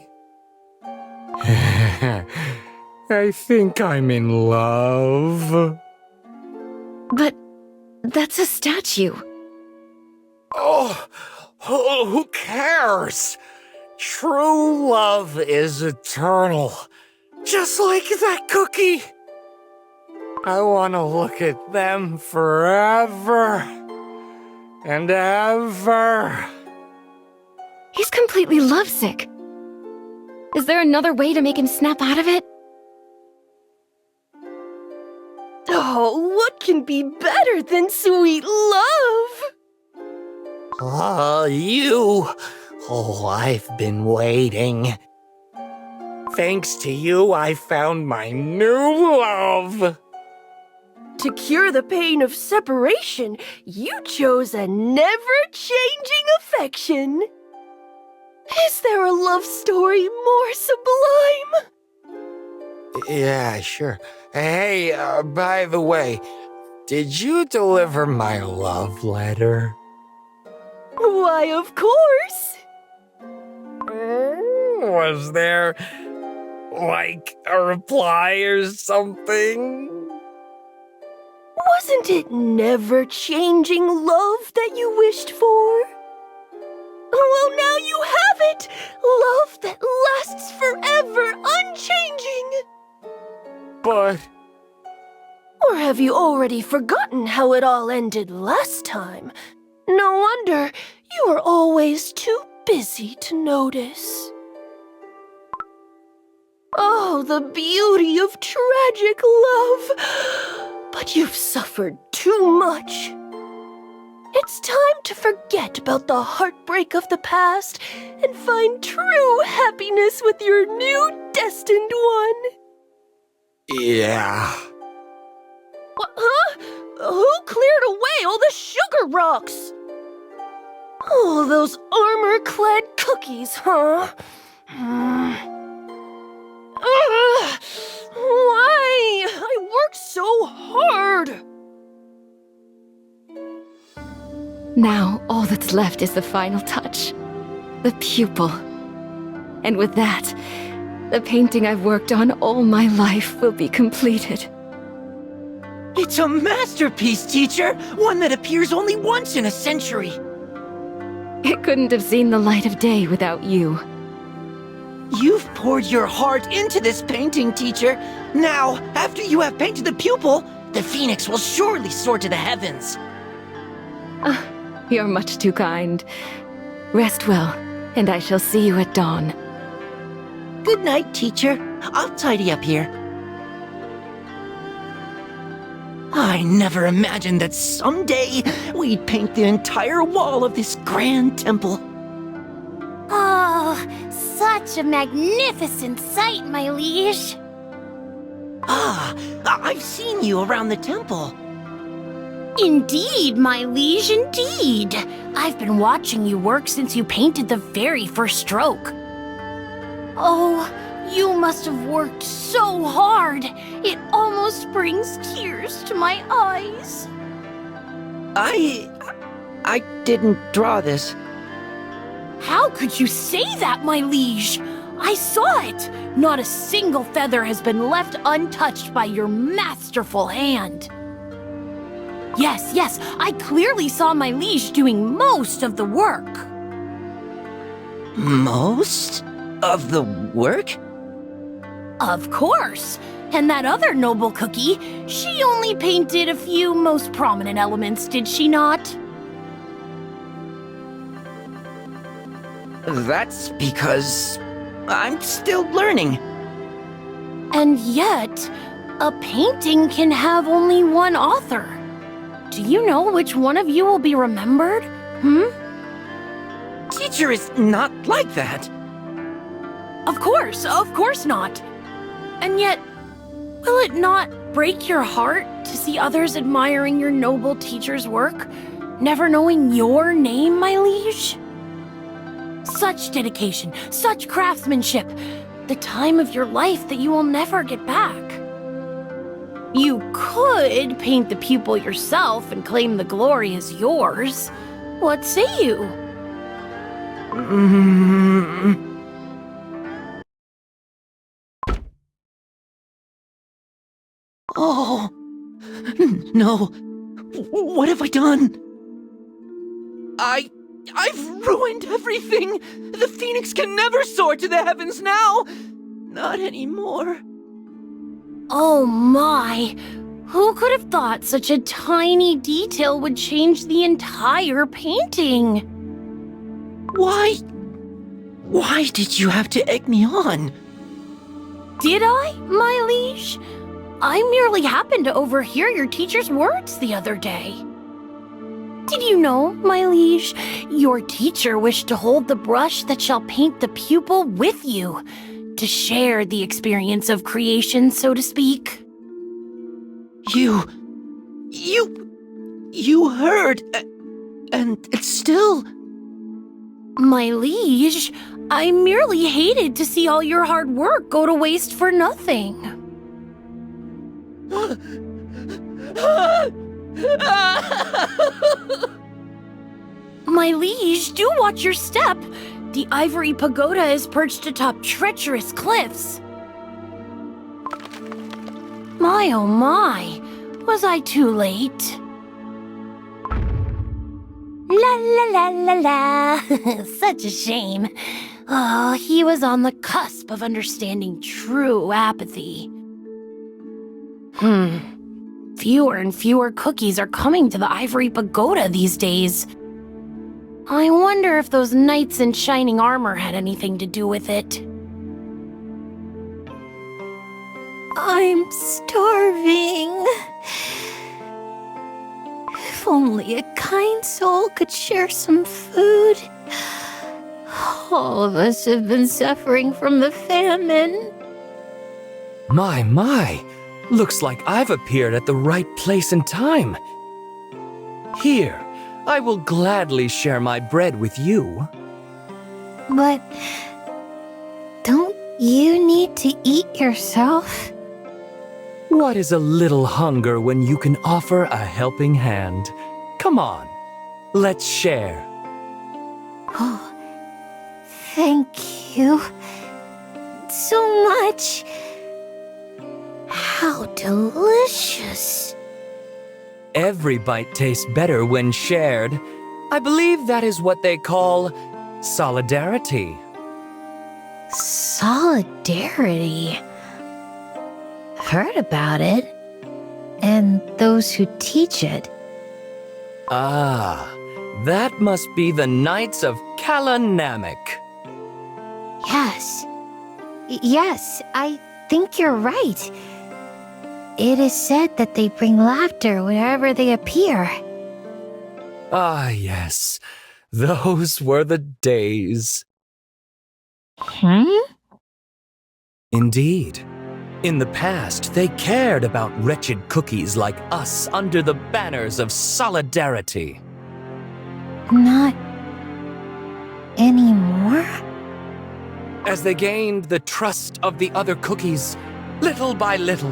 I think I'm in love. But that's a statue. Oh, who cares? True love is eternal, just like that cookie. I want to look at them forever and ever. He's completely lovesick. Is there another way to make him snap out of it? Oh, what can be better than sweet love? You. Oh, I've been waiting. Thanks to you, I found my new love. To cure the pain of separation, you chose a never-changing affection. Is there a love story more sublime? Yeah, sure. Hey, by the way, did you deliver my love letter? Why, of course. Was there, like, a reply or something? Wasn't it never-changing love that you wished for? Well, now you have it! Love that lasts forever, unchanging! But... Or have you already forgotten how it all ended last time? No wonder you were always too busy to notice. Oh, the beauty of tragic love! But you've suffered too much. It's time to forget about the heartbreak of the past and find true happiness with your new destined one. Yeah. Huh? Who cleared away all the sugar rocks? Oh, those armor-clad cookies, huh? Ugh, why? I worked so hard. Now, all that's left is the final touch. The pupil. And with that, the painting I've worked on all my life will be completed. It's a masterpiece, teacher! One that appears only once in a century! It couldn't have seen the light of day without you. You've poured your heart into this painting, teacher. Now, after you have painted the pupil, the phoenix will surely soar to the heavens. You're much too kind. Rest well, and I shall see you at dawn. Good night, teacher. I'll tidy up here. I never imagined that someday we'd paint the entire wall of this grand temple. Oh, such a magnificent sight, my liege. I've seen you around the temple. Indeed, my liege, indeed. I've been watching you work since you painted the very first stroke. Oh, you must have worked so hard. It almost brings tears to my eyes. I didn't draw this. How could you say that, my liege? I saw it. Not a single feather has been left untouched by your masterful hand. Yes, I clearly saw my liege doing most of the work. Most of the work? Of course. And that other noble cookie, she only painted a few most prominent elements, did she not? That's because I'm still learning. And yet, A painting can have only one author. Do you know which one of you will be remembered? Teacher is not like that. Of course not. And yet, will it not break your heart to see others admiring your noble teacher's work, never knowing your name, my liege? Such dedication, such craftsmanship, the time of your life that you will never get back. You could paint the pupil yourself and claim the glory as yours. What say you? Oh, no. What have I done? I've ruined everything. The phoenix can never soar to the heavens now. Not anymore. Oh my! Who could have thought such a tiny detail would change the entire painting? Why did you have to egg me on? Did I, my liege? I merely happened to overhear your teacher's words the other day. Did you know, my liege, your teacher wished to hold the brush that shall paint the pupil with you, to share the experience of creation, so to speak? You heard, and still... My liege, I merely hated to see all your hard work go to waste for nothing. My liege, do watch your step. The ivory pagoda is perched atop treacherous cliffs. My oh my, was I too late? La la la la la, such a shame. Oh, he was on the cusp of understanding true apathy. Fewer and fewer cookies are coming to the ivory pagoda these days. I wonder if those knights in shining armor had anything to do with it. I'm starving. If only a kind soul could share some food. All of us have been suffering from the famine. My. Looks like I've appeared at the right place and time. Here, I will gladly share my bread with you. But don't you need to eat yourself? What is a little hunger when you can offer a helping hand? Come on, let's share. Oh, thank you so much. How delicious. Every bite tastes better when shared. I believe that is what they call solidarity. Solidarity? Heard about it. And those who teach it. Ah, that must be the Knights of Kalanamek. Yes, I think you're right. It is said that they bring laughter wherever they appear. Ah, yes. Those were the days. Indeed. In the past, they cared about wretched cookies like us under the banners of solidarity. Not anymore? As they gained the trust of the other cookies, little by little,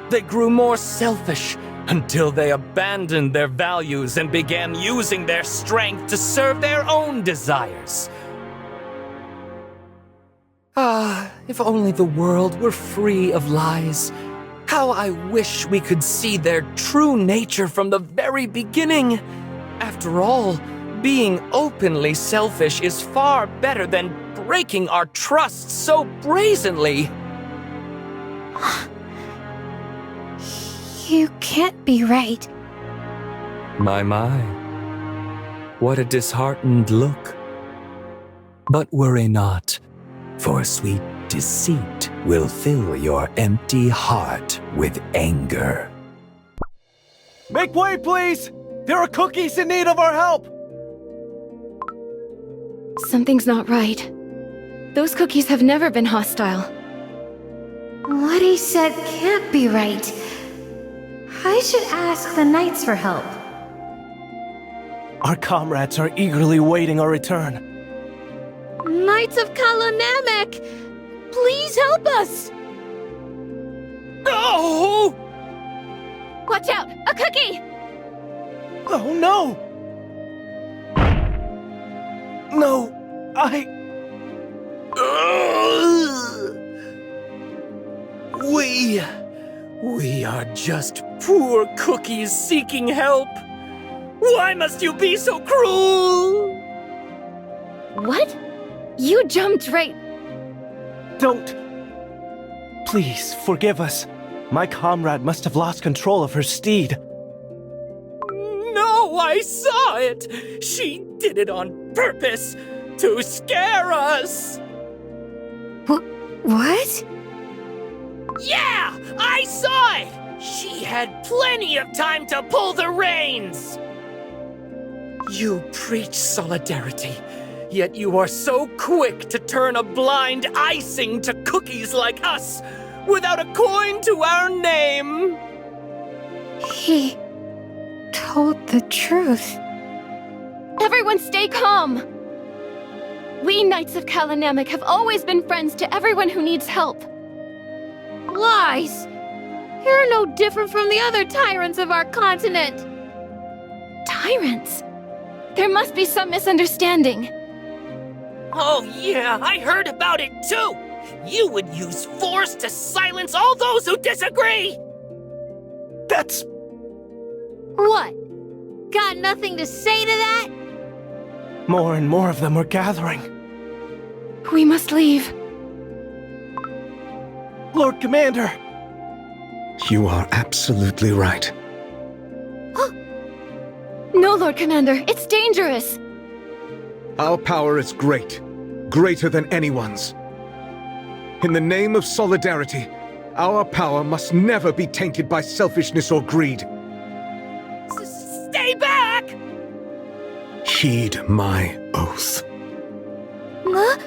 they grew more selfish until they abandoned their values and began using their strength to serve their own desires. Ah, if only the world were free of lies. How I wish we could see their true nature from the very beginning. After all, being openly selfish is far better than breaking our trust so brazenly. You can't be right. My. What a disheartened look. But worry not, for a sweet deceit will fill your empty heart with anger. Make way, please! There are cookies in need of our help! Something's not right. Those cookies have never been hostile. What he said can't be right. I should ask the knights for help. Our comrades are eagerly waiting our return. Knights of Kalanamek! Please help us! Oh! Watch out! A cookie! Oh no! No, We are just poor cookies seeking help. Why must you be so cruel? What? You jumped right... Don't! Please, forgive us. My comrade must have lost control of her steed. No, I saw it! She did it on purpose! To scare us! What? Yeah! I saw it! She had plenty of time to pull the reins! You preach solidarity, yet you are so quick to turn a blind icing to cookies like us, without a coin to our name! He told the truth. Everyone stay calm! We Knights of Kalanamek have always been friends to everyone who needs help. Lies! You're no different from the other tyrants of our continent! Tyrants? There must be some misunderstanding. Oh yeah, I heard about it too! You would use force to silence all those who disagree! That's... What? Got nothing to say to that? More and more of them are gathering. We must leave. Lord Commander! You are absolutely right. No, Lord Commander, it's dangerous! Our power is great, greater than anyone's. In the name of solidarity, our power must never be tainted by selfishness or greed. Stay back! Heed my oath. Huh?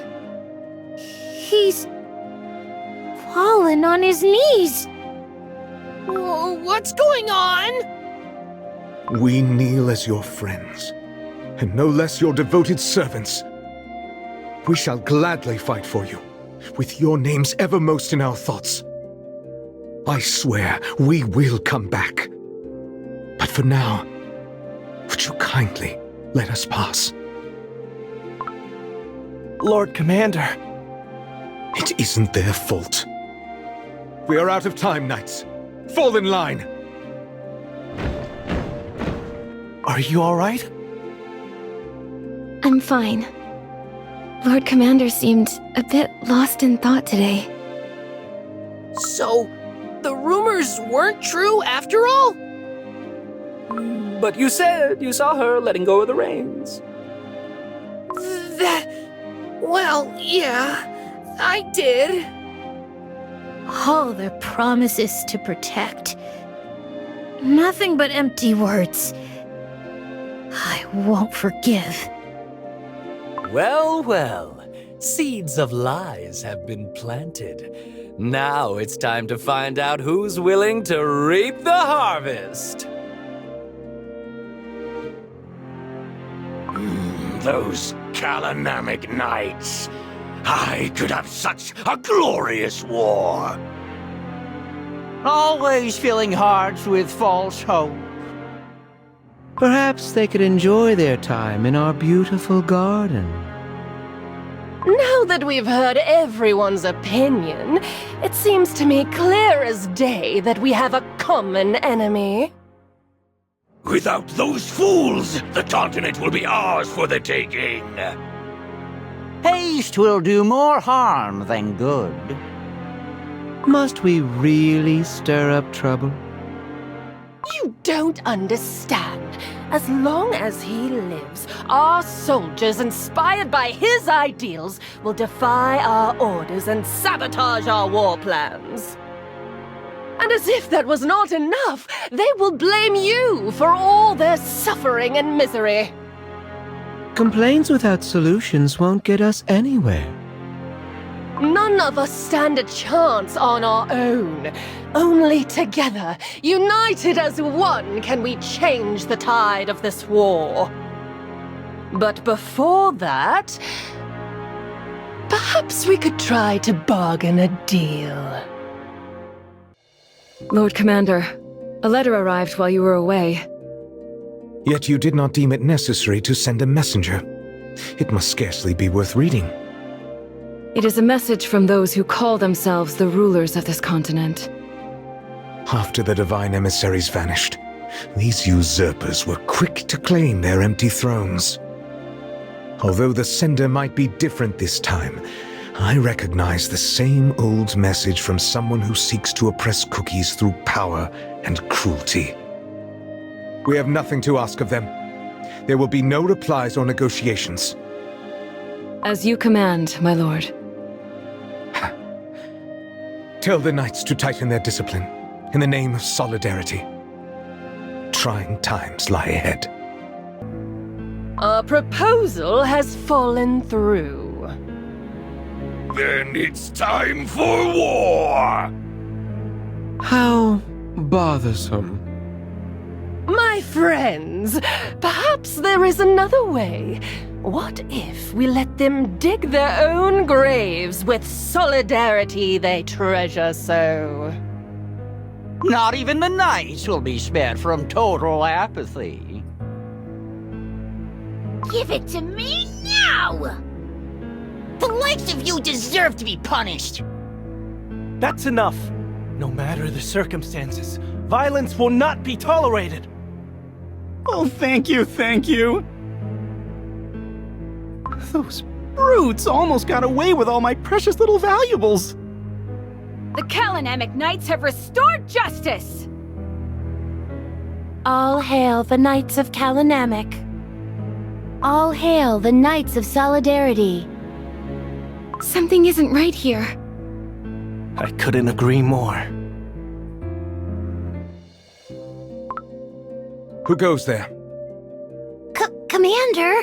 He's fallen on his knees. What's going on? We kneel as your friends, and no less your devoted servants. We shall gladly fight for you, with your names evermost in our thoughts. I swear we will come back. But for now, would you kindly let us pass? Lord Commander. It isn't their fault. We are out of time, knights. Fall in line! Are you all right? I'm fine. Lord Commander seemed a bit lost in thought today. So, the rumors weren't true after all? But you said you saw her letting go of the reins. Well, yeah, I did. All their promises to protect. Nothing but empty words. I won't forgive. Well, well. Seeds of lies have been planted. Now it's time to find out who's willing to reap the harvest. Those Kalanamek knights. I could have such a glorious war. Always filling hearts with false hope. Perhaps they could enjoy their time in our beautiful garden. Now that we've heard everyone's opinion, it seems to me clear as day that we have a common enemy. Without those fools, the continent will be ours for the taking. Haste will do more harm than good. Must we really stir up trouble? You don't understand. As long as he lives, our soldiers, inspired by his ideals, will defy our orders and sabotage our war plans. And as if that was not enough, they will blame you for all their suffering and misery. Complaints without solutions won't get us anywhere. None of us stand a chance on our own. Only together, united as one, can we change the tide of this war. But before that, perhaps we could try to bargain a deal. Lord Commander, a letter arrived while you were away. Yet you did not deem it necessary to send a messenger. It must scarcely be worth reading. It is a message from those who call themselves the rulers of this continent. After the divine emissaries vanished, these usurpers were quick to claim their empty thrones. Although the sender might be different this time, I recognize the same old message from someone who seeks to oppress cookies through power and cruelty. We have nothing to ask of them. There will be no replies or negotiations. As you command, my lord. Tell the knights to tighten their discipline, in the name of solidarity. Trying times lie ahead. Our proposal has fallen through. Then it's time for war! How bothersome. My friends, perhaps there is another way. What if we let them dig their own graves with solidarity they treasure so? Not even the knights will be spared from total apathy. Give it to me now! The likes of you deserve to be punished! That's enough. No matter the circumstances, violence will not be tolerated. Oh, thank you, thank you. Those brutes almost got away with all my precious little valuables. The Kalanamic Knights have restored justice! All hail the Knights of Kalanamic. All hail the Knights of Solidarity. Something isn't right here. I couldn't agree more. Who goes there? Commander,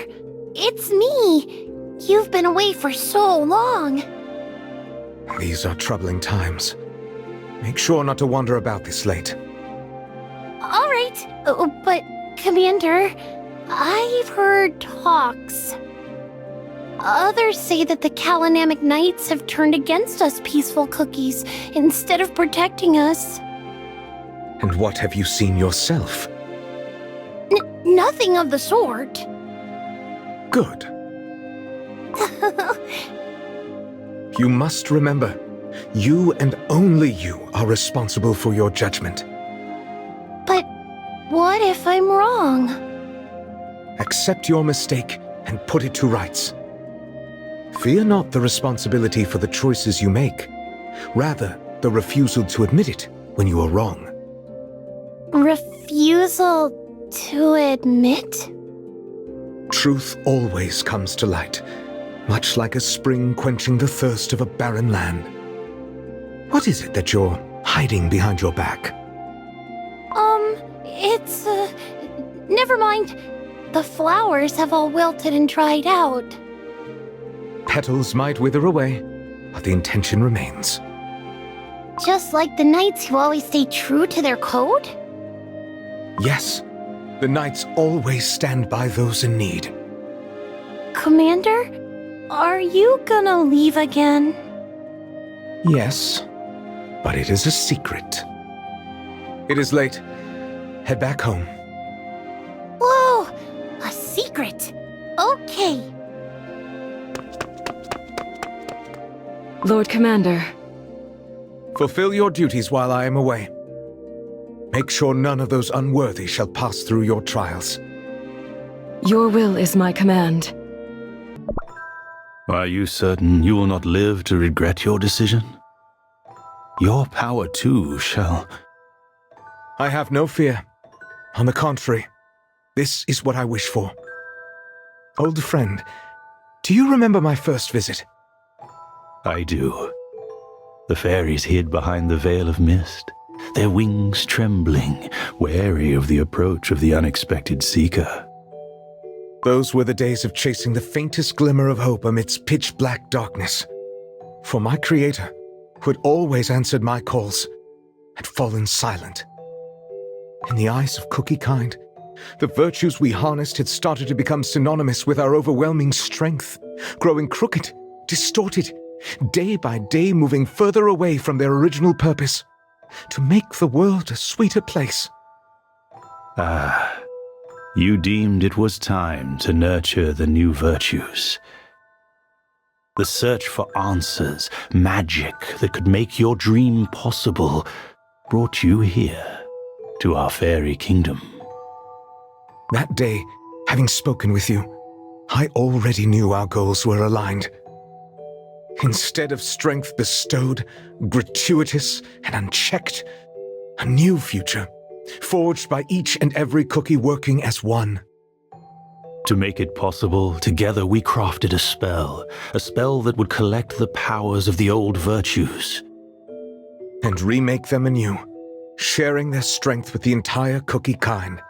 it's me. You've been away for so long. These are troubling times. Make sure not to wander about this late. All right, but Commander, I've heard talks. Others say that the Kalanamic Knights have turned against us peaceful cookies instead of protecting us. And what have you seen yourself? Nothing of the sort. Good. You must remember, you and only you are responsible for your judgment. But what if I'm wrong? Accept your mistake and put it to rights. Fear not the responsibility for the choices you make, rather the refusal to admit it when you are wrong. Refusal to admit? Truth always comes to light, much like a spring quenching the thirst of a barren land. What is it that you're hiding behind your back? It's, never mind. The flowers have all wilted and dried out. Petals might wither away, but the intention remains. Just like the knights who always stay true to their code? Yes, the knights always stand by those in need. Commander, are you gonna leave again? Yes, but it is a secret. It is late. Head back home. Whoa! A secret! Okay. Lord Commander. Fulfill your duties while I am away. Make sure none of those unworthy shall pass through your trials. Your will is my command. Are you certain you will not live to regret your decision? Your power too shall... I have no fear. On the contrary, This is what I wish for. Old friend, do you remember my first visit? I do. The fairies hid behind the veil of mist, their wings trembling, wary of the approach of the unexpected seeker. Those were the days of chasing the faintest glimmer of hope amidst pitch-black darkness. For my creator, who had always answered my calls, had fallen silent. In the eyes of Cookiekind, the virtues we harnessed had started to become synonymous with our overwhelming strength, growing crooked, distorted, day by day moving further away from their original purpose, to make the world a sweeter place. Ah, you deemed it was time to nurture the new virtues. The search for answers, magic that could make your dream possible, brought you here, to our fairy kingdom. That day, having spoken with you, I already knew our goals were aligned. Instead of strength bestowed, gratuitous and unchecked, a new future, forged by each and every cookie working as one. To make it possible, together we crafted a spell that would collect the powers of the old virtues. And remake them anew, sharing their strength with the entire Cookiekind.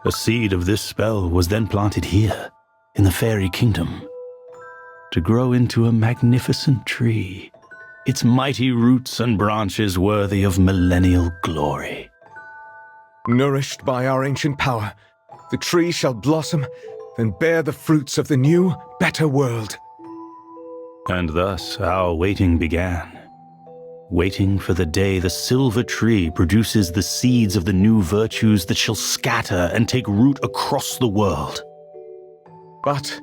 A seed of this spell was then planted here, in the fairy kingdom, to grow into a magnificent tree, its mighty roots and branches worthy of millennial glory. Nourished by our ancient power, the tree shall blossom and bear the fruits of the new, better world. And thus our waiting began. Waiting for the day the silver tree produces the seeds of the new virtues that shall scatter and take root across the world. But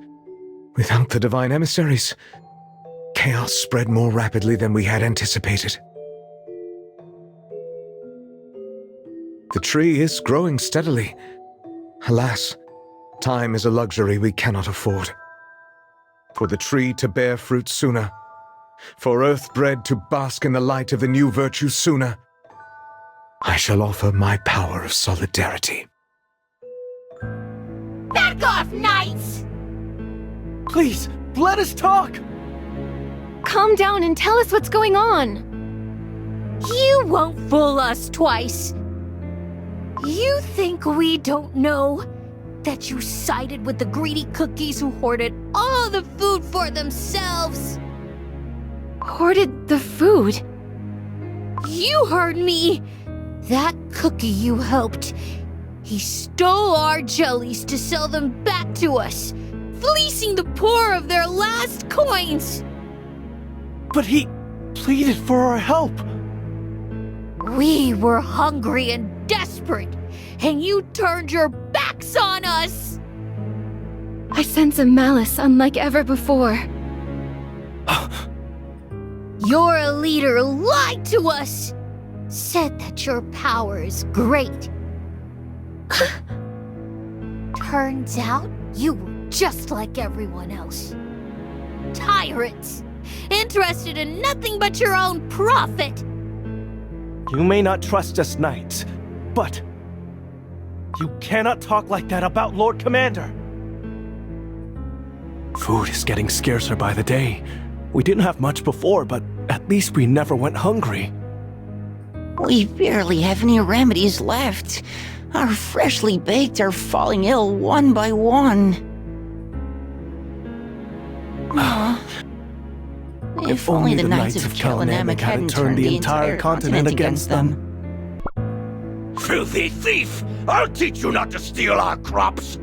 without the divine emissaries, chaos spread more rapidly than we had anticipated. The tree is growing steadily. Alas, time is a luxury we cannot afford. For the tree to bear fruit sooner, for earth-bred to bask in the light of the new virtue sooner, I shall offer my power of solidarity. Back off, knights! Please, let us talk! Calm down and tell us what's going on. You won't fool us twice. You think we don't know that you sided with the greedy cookies who hoarded all the food for themselves? Hoarded the food? You heard me! That cookie you helped, he stole our jellies to sell them back to us, fleecing the poor of their last coins! But he pleaded for our help! We were hungry and desperate, and you turned your backs on us! I sense a malice unlike ever before. Your leader lied to us! Said that your power is great. Turns out you were just like everyone else. Tyrants! Interested in nothing but your own profit! You may not trust us knights, but you cannot talk like that about Lord Commander. Food is getting scarcer by the day. We didn't have much before, but at least we never went hungry. We barely have any remedies left. Our freshly baked are falling ill one by one. If only the Knights of Kellanamic hadn't turned the entire continent against them. Filthy thief! I'll teach you not to steal our crops!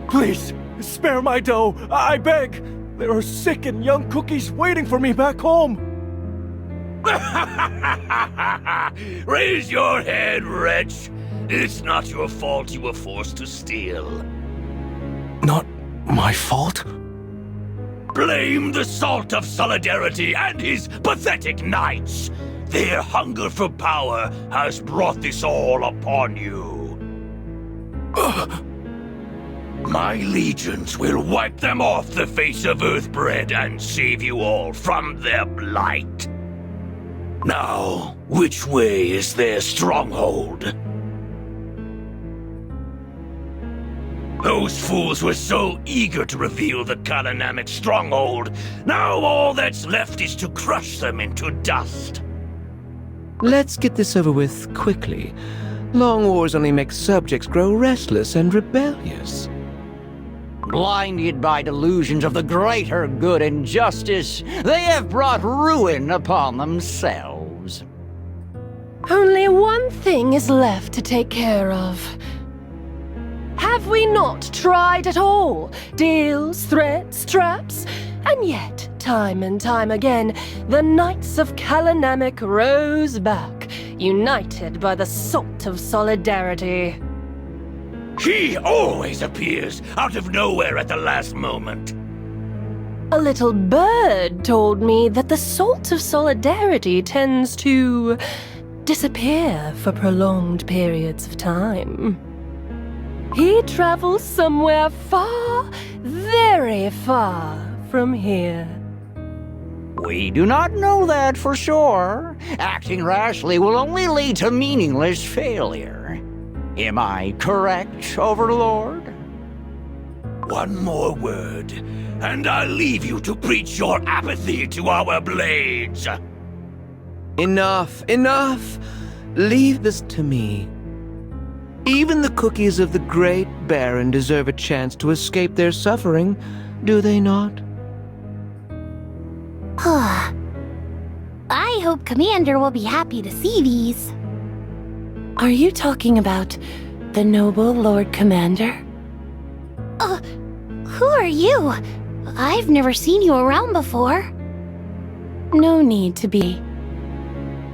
Please, spare my dough, I beg! There are sick and young cookies waiting for me back home! Raise your head, wretch! It's not your fault you were forced to steal. Not my fault? Blame the Salt of Solidarity and his pathetic knights! Their hunger for power has brought this all upon you. My legions will wipe them off the face of Earthbread and save you all from their blight. Now, which way is their stronghold? Those fools were so eager to reveal the Kalanamic stronghold. Now all that's left is to crush them into dust. Let's get this over with quickly. Long wars only make subjects grow restless and rebellious. Blinded by delusions of the greater good and justice, they have brought ruin upon themselves. Only one thing is left to take care of. Have we not tried at all? Deals, threats, traps? And yet, time and time again, the Knights of Kalanamic rose back, united by the salt of solidarity. He always appears out of nowhere at the last moment. A little bird told me that the salt of solidarity tends to disappear for prolonged periods of time. He travels somewhere far, very far from here. We do not know that for sure. Acting rashly will only lead to meaningless failure. Am I correct, Overlord? One more word, and I'll leave you to preach your apathy to our blades. Enough, enough! Leave this to me. Even the cookies of the Great Baron deserve a chance to escape their suffering, do they not? I hope Commander will be happy to see these. Are you talking about the noble Lord Commander? Who are you? I've never seen you around before. No need to be.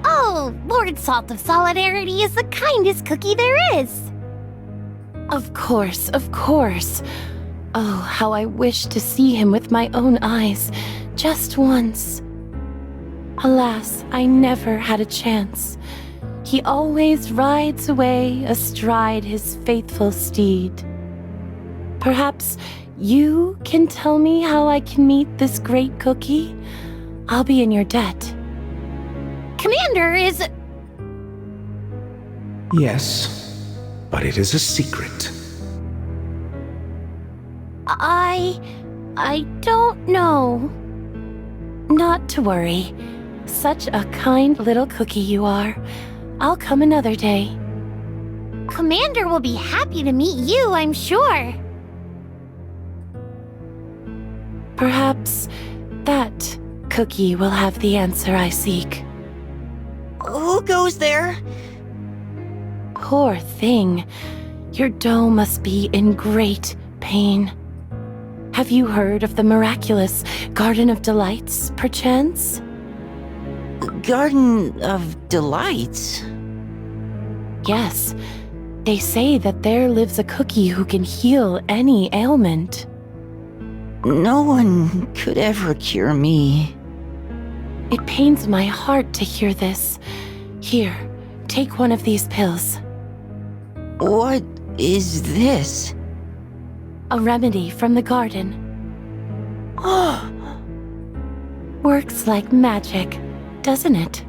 Oh, Lord Salt of Solidarity is the kindest cookie there is. Of course, of course. Oh, how I wish to see him with my own eyes, just once. Alas, I never had a chance. He always rides away astride his faithful steed. Perhaps you can tell me how I can meet this great cookie? I'll be in your debt. Commander is... Yes, but it is a secret. I don't know. Not to worry. Such a kind little cookie you are. I'll come another day. Commander will be happy to meet you, I'm sure. Perhaps that cookie will have the answer I seek. Who goes there? Poor thing. Your dough must be in great pain. Have you heard of the miraculous Garden of Delights, perchance? Garden of Delights? Yes. They say that there lives a cookie who can heal any ailment. No one could ever cure me. It pains my heart to hear this. Here, take one of these pills. What is this? A remedy from the garden. Works like magic, doesn't it?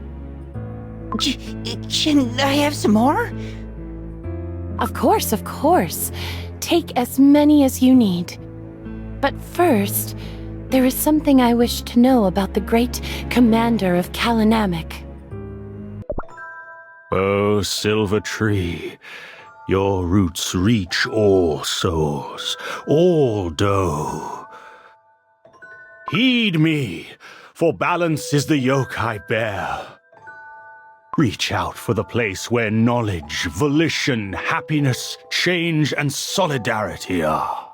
Can I have some more? Of course, of course. Take as many as you need. But first, there is something I wish to know about the great commander of Kalanamic. O silver tree, your roots reach all souls, all dough. Heed me, for balance is the yoke I bear. Reach out for the place where knowledge, volition, happiness, change, and solidarity are.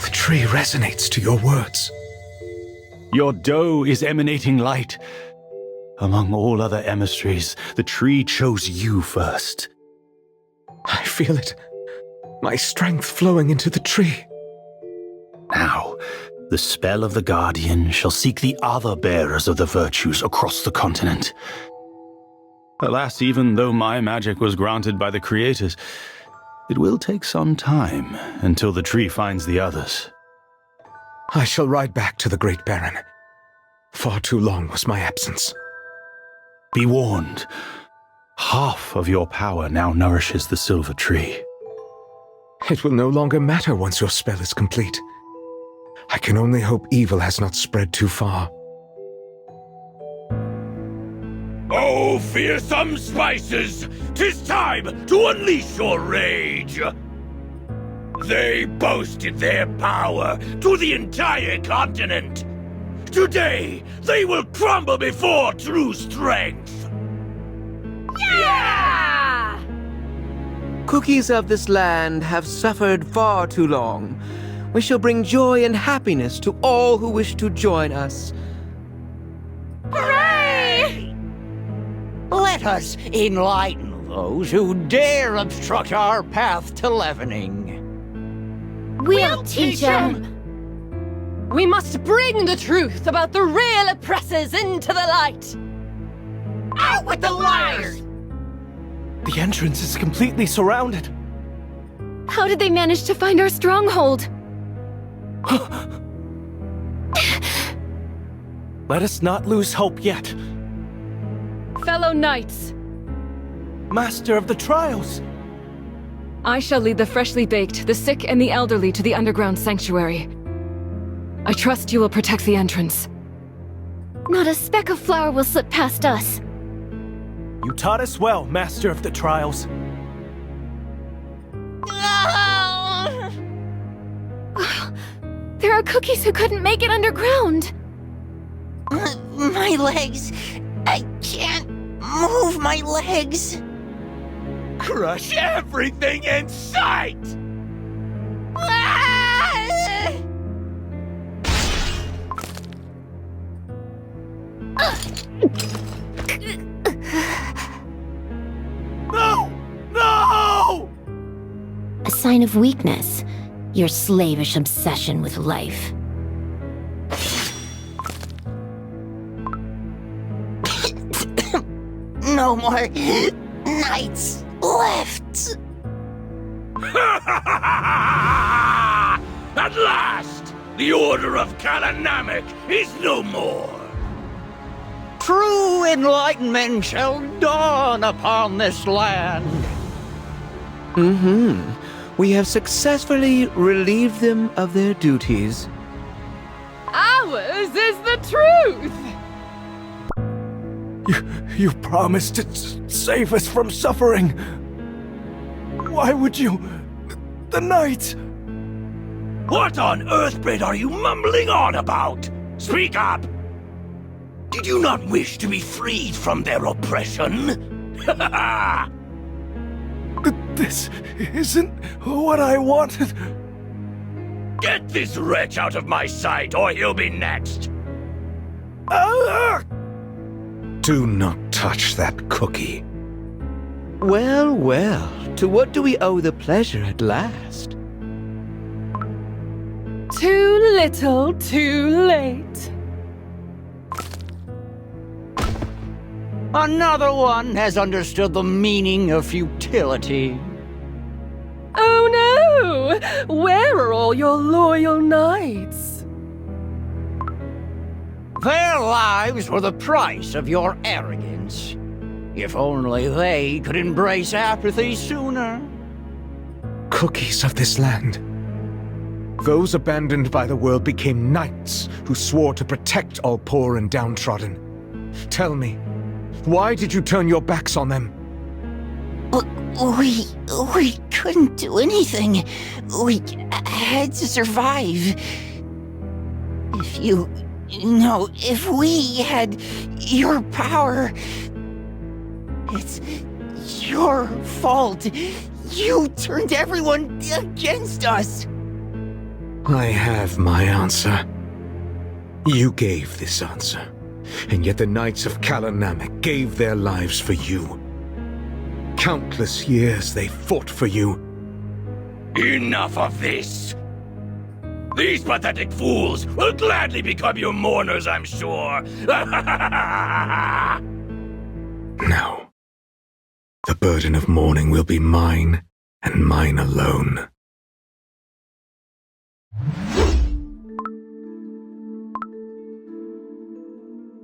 The tree resonates to your words. Your dough is emanating light. Among all other emissaries, the tree chose you first. I feel it. My strength flowing into the tree. Now, the spell of the Guardian shall seek the other bearers of the virtues across the continent. Alas, even though my magic was granted by the creators, it will take some time until the tree finds the others. I shall ride back to the Great Baron. Far too long was my absence. Be warned. Half of your power now nourishes the silver tree. It will no longer matter once your spell is complete. I can only hope evil has not spread too far. Oh, fearsome spices! 'Tis time to unleash your rage! They boasted their power to the entire continent. Today, they will crumble before true strength. Yeah! Cookies of this land have suffered far too long. We shall bring joy and happiness to all who wish to join us. Hooray! Let us enlighten those who dare obstruct our path to leavening. We'll teach them! We must bring the truth about the real oppressors into the light! Out with the liars! The entrance is completely surrounded. How did they manage to find our stronghold? Let us not lose hope yet. Fellow knights, Master of the Trials! I shall lead the freshly baked, the sick, and the elderly to the underground sanctuary. I trust you will protect the entrance. Not a speck of flour will slip past us. You taught us well, Master of the Trials. There are cookies who couldn't make it underground. My legs. I can't move my legs. Crush everything in sight! No! No! A sign of weakness. Your slavish obsession with life. No more nights left. At last, the Order of Kalanamek is no more. True enlightenment shall dawn upon this land. We have successfully relieved them of their duties. Ours is the truth! You promised to save us from suffering. Why would you? The knights! What on earthbread are you mumbling on about? Speak up! Did you not wish to be freed from their oppression? This isn't what I wanted. Get this wretch out of my sight, or he'll be next! Do not touch that cookie. Well, well, to what do we owe the pleasure at last? Too little, too late. Another one has understood the meaning of futility. Oh no! Where are all your loyal knights? Their lives were the price of your arrogance. If only they could embrace apathy sooner. Cookies of this land. Those abandoned by the world became knights who swore to protect all poor and downtrodden. Tell me, why did you turn your backs on them? We couldn't do anything. We had to survive. If we had your power, it's your fault. You turned everyone against us. I have my answer. You gave this answer, and yet the Knights of Kalanamek gave their lives for you. Countless years they fought for you. Enough of this! These pathetic fools will gladly become your mourners, I'm sure. No. The burden of mourning will be mine, and mine alone.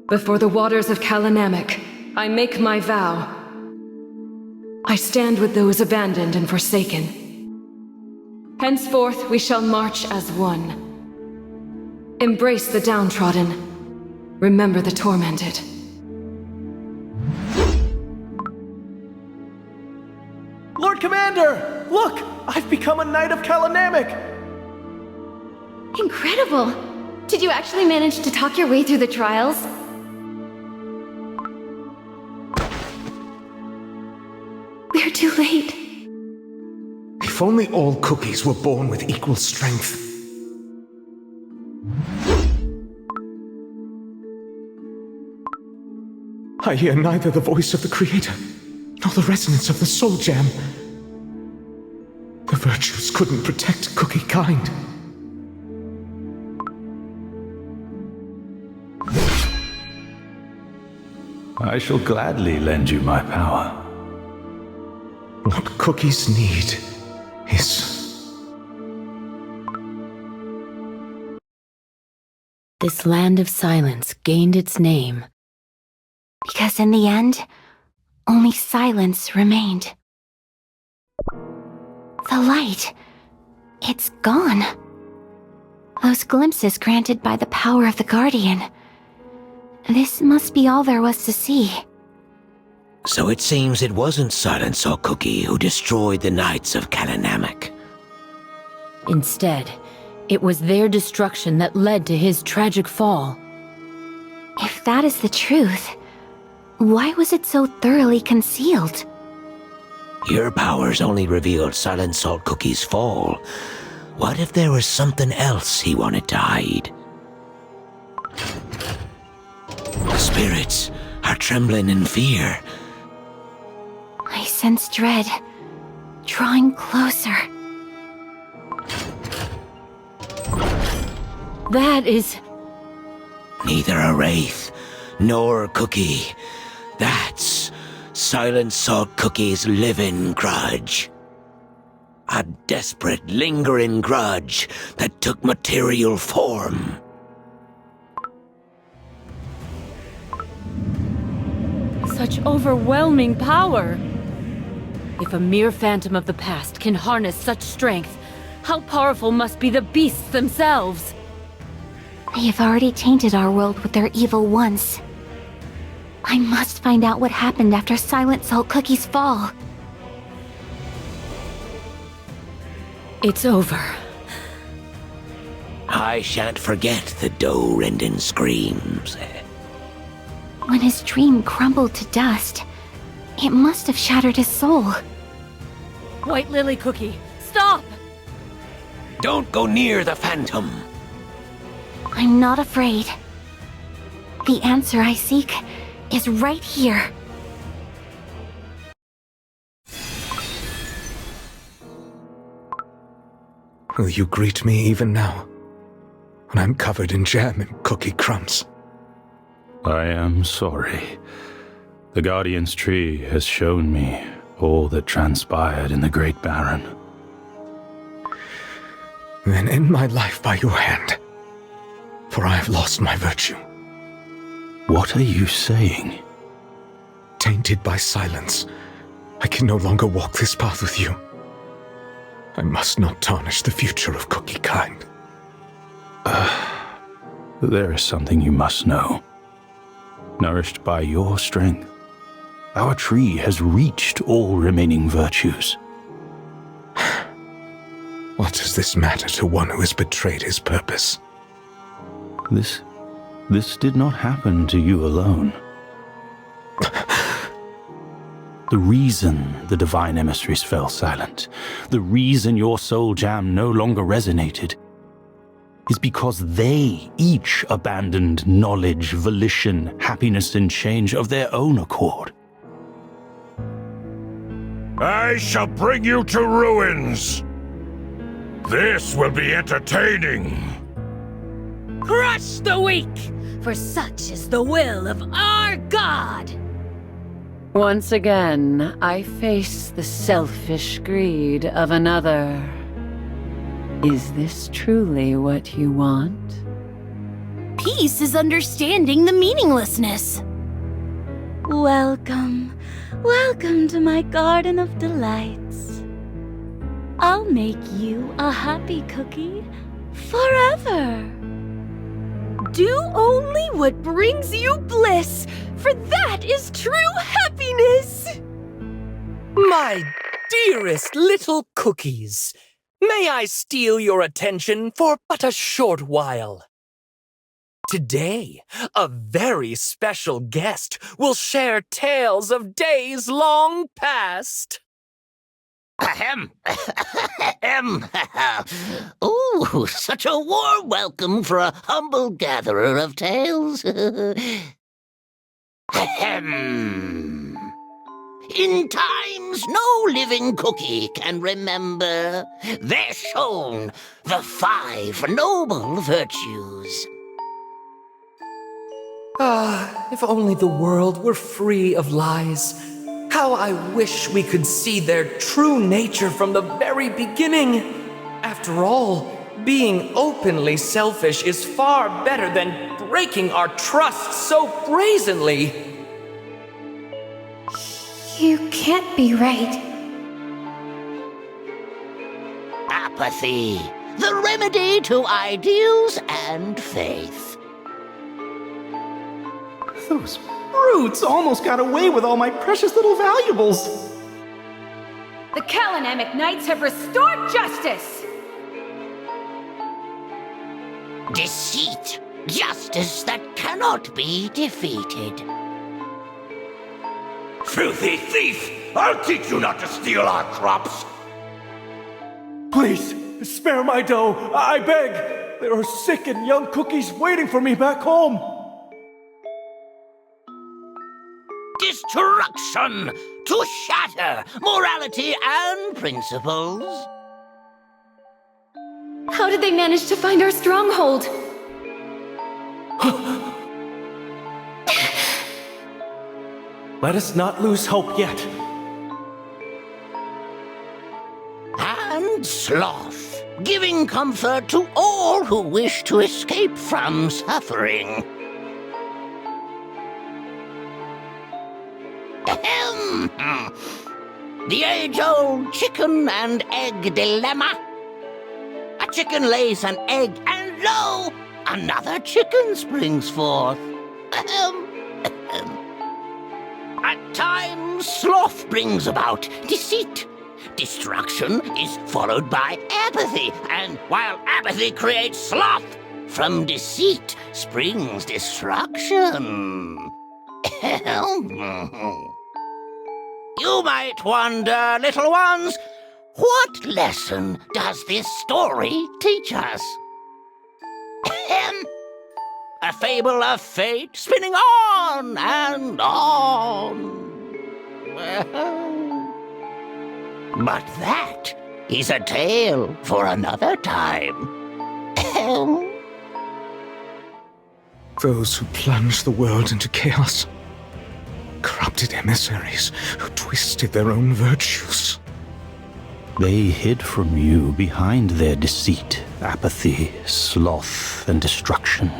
Before the waters of Kalanamek, I make my vow. I stand with those abandoned and forsaken. Henceforth we shall march as one. Embrace the downtrodden. Remember the tormented. Lord Commander! Look! I've become a Knight of Kalanamic! Incredible! Did you actually manage to talk your way through the trials? We're too late. If only all cookies were born with equal strength. I hear neither the voice of the Creator, nor the resonance of the Soul Gem. The virtues couldn't protect cookie kind. I shall gladly lend you my power. What cookies need is... This land of silence gained its name because in the end, only silence remained. The light, it's gone. Those glimpses granted by the power of the Guardian. This must be all there was to see. So it seems it wasn't Silent Salt Cookie who destroyed the Knights of Kalanamic. Instead, it was their destruction that led to his tragic fall. If that is the truth, why was it so thoroughly concealed? Your powers only revealed Silent Salt Cookie's fall. What if there was something else he wanted to hide? The spirits are trembling in fear. I sense dread, drawing closer. That is... Neither a wraith, nor a cookie. That's Silent Salt Cookie's living grudge. A desperate, lingering grudge that took material form. Such overwhelming power! If a mere phantom of the past can harness such strength, how powerful must be the beasts themselves? They have already tainted our world with their evil once. I must find out what happened after Silent Salt Cookie's fall. It's over. I shan't forget the doe-rending screams. When his dream crumbled to dust, it must have shattered his soul. White Lily Cookie, stop! Don't go near the phantom. I'm not afraid. The answer I seek is right here. Will you greet me even now, when I'm covered in jam and cookie crumbs? I am sorry. The Guardian's tree has shown me all that transpired in the Great Baron. Then end my life by your hand, for I have lost my virtue. What are you saying? Tainted by silence, I can no longer walk this path with you. I must not tarnish the future of cookie kind. There is something you must know. Nourished by your strength, our tree has reached all remaining virtues. What does this matter to one who has betrayed his purpose? This did not happen to you alone. The reason the divine emissaries fell silent, the reason your soul jam no longer resonated, is because they each abandoned knowledge, volition, happiness, and change of their own accord. I shall bring you to ruins. This will be entertaining. Crush the weak, for such is the will of our God. Once again, I face the selfish greed of another. Is this truly what you want? Peace is understanding the meaninglessness. Welcome. Welcome to my Garden of Delights. I'll make you a happy cookie forever. Do only what brings you bliss, for that is true happiness! My dearest little cookies, may I steal your attention for but a short while? Today, a very special guest will share tales of days long past. Ahem. Ahem. Ooh, such a warm welcome for a humble gatherer of tales. Ahem. In times no living cookie can remember, they're shown the 5 noble virtues. Ah, if only the world were free of lies. How I wish we could see their true nature from the very beginning. After all, being openly selfish is far better than breaking our trust so brazenly. You can't be right. Apathy, the remedy to ideals and faith. Those brutes almost got away with all my precious little valuables. The Kalanamic Knights have restored justice! Deceit, justice that cannot be defeated. Filthy thief! I'll teach you not to steal our crops! Please, spare my dough, I beg! There are sick and young cookies waiting for me back home! Destruction to shatter morality and principles. How did they manage to find our stronghold? Let us not lose hope yet. And sloth, giving comfort to all who wish to escape from suffering. Ahem. The age-old chicken and egg dilemma. A chicken lays an egg, and lo, another chicken springs forth. Ahem. Ahem. At times, sloth brings about deceit. Destruction is followed by apathy, and while apathy creates sloth, from deceit springs destruction. You might wonder, little ones, what lesson does this story teach us? A fable of fate spinning on and on. But that is a tale for another time. Those who plunged the world into chaos. Corrupted emissaries who twisted their own virtues. They hid from you behind their deceit, apathy, sloth, and destruction.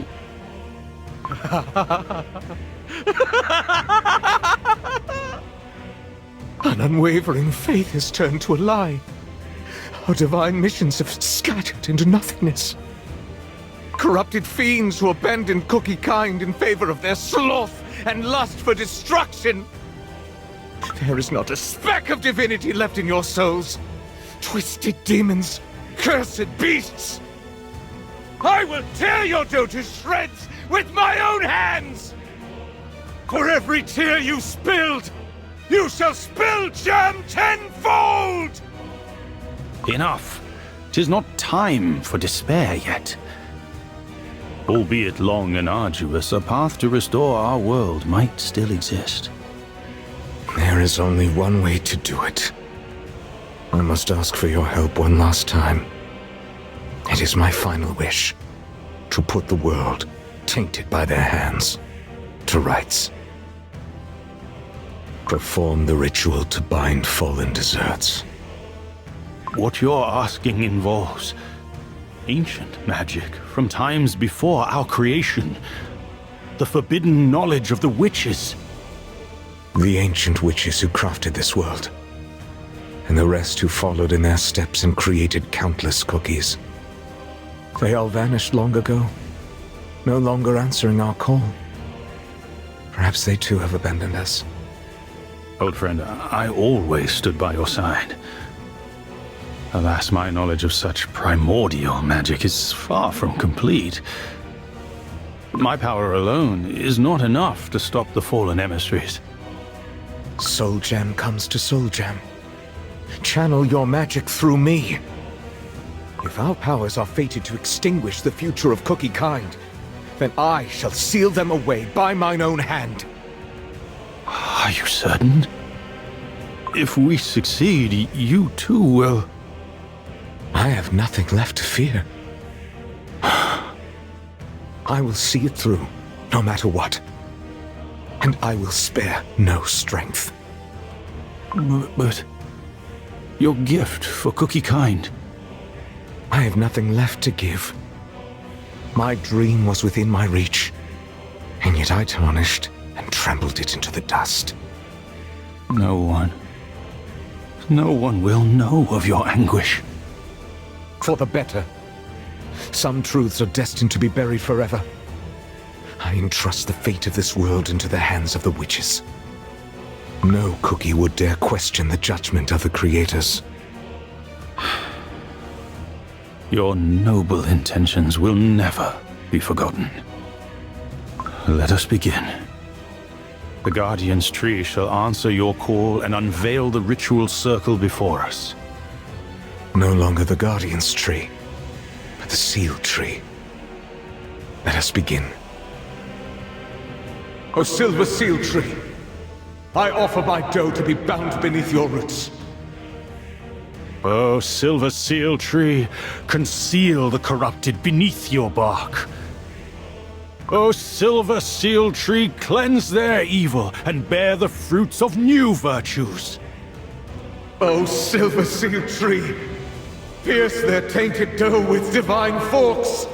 An unwavering faith has turned to a lie. Our divine missions have scattered into nothingness. Corrupted fiends who abandoned cookie kind in favor of their sloth and lust for destruction. There is not a speck of divinity left in your souls. Twisted demons, cursed beasts. I will tear your dough to shreds with my own hands! For every tear you spilled, you shall spill germ tenfold! Enough! 'Tis not time for despair yet. Albeit long and arduous, a path to restore our world might still exist. There is only one way to do it. I must ask for your help one last time. It is my final wish to put the world, tainted by their hands, to rights. Perform the ritual to bind fallen deserts. What you're asking involves ancient magic from times before our creation. The forbidden knowledge of the witches. The ancient witches who crafted this world, and the rest who followed in their steps and created countless cookies. They all vanished long ago, no longer answering our call. Perhaps they too have abandoned us. Old friend, I always stood by your side. Alas, my knowledge of such primordial magic is far from complete. My power alone is not enough to stop the fallen emissaries. Soul Gem comes to Soul Gem. Channel your magic through me. If our powers are fated to extinguish the future of Cookie kind, then I shall seal them away by mine own hand. Are you certain? If we succeed, you too will... I have nothing left to fear. I will see it through, no matter what. And I will spare no strength. But your gift for Cookie kind... I have nothing left to give. My dream was within my reach, and yet I tarnished and trampled it into the dust. No one will know of your anguish. For the better. Some truths are destined to be buried forever. I entrust the fate of this world into the hands of the witches. No cookie would dare question the judgment of the creators. Your noble intentions will never be forgotten. Let us begin. The Guardian's Tree shall answer your call and unveil the ritual circle before us. No longer the Guardian's Tree, but the Seal Tree. Let us begin. O Silver Seal Tree, I offer my dough to be bound beneath your roots. O Silver Seal Tree, conceal the corrupted beneath your bark. O Silver Seal Tree, cleanse their evil and bear the fruits of new virtues. O Silver Seal Tree, pierce their tainted dough with divine forks.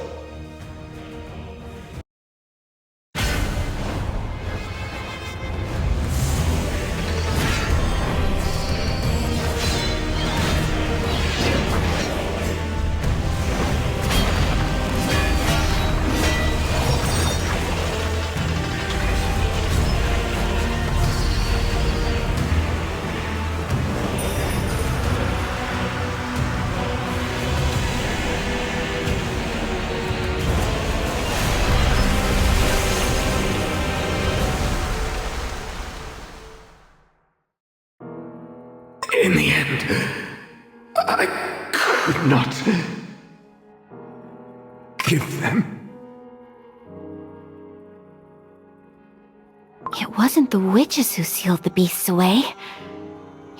In the end, I could not give them. It wasn't the witches who sealed the beasts away.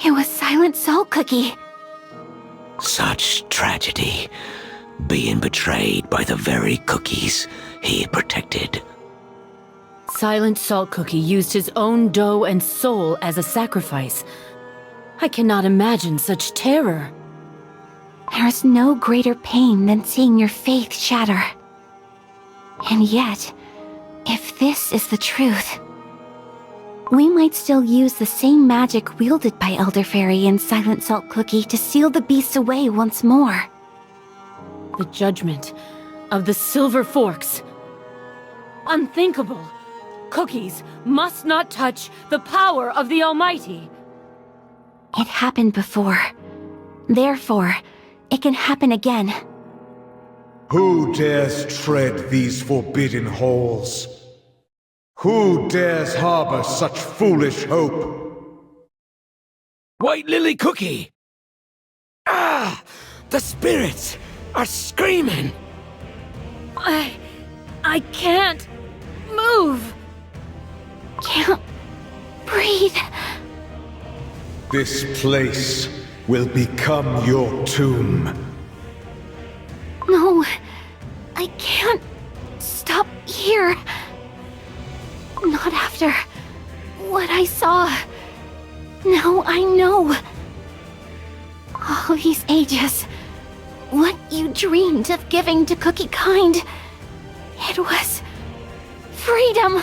It was Silent Salt Cookie. Such tragedy, being betrayed by the very cookies he protected. Silent Salt Cookie used his own dough and soul as a sacrifice. I cannot imagine such terror. There is no greater pain than seeing your faith shatter. And yet, if this is the truth, we might still use the same magic wielded by Elder Fairy and Silent Salt Cookie to seal the beasts away once more. The judgment of the Silver Forks. Unthinkable. Cookies must not touch the power of the Almighty. It happened before. Therefore, it can happen again. Who dares tread these forbidden halls? Who dares harbor such foolish hope? White Lily Cookie! Ah! The spirits are screaming! I can't move. Can't breathe. This place will become your tomb. No, I can't stop here. Not after what I saw. Now I know. All these ages, what you dreamed of giving to Cookie kind, it was freedom.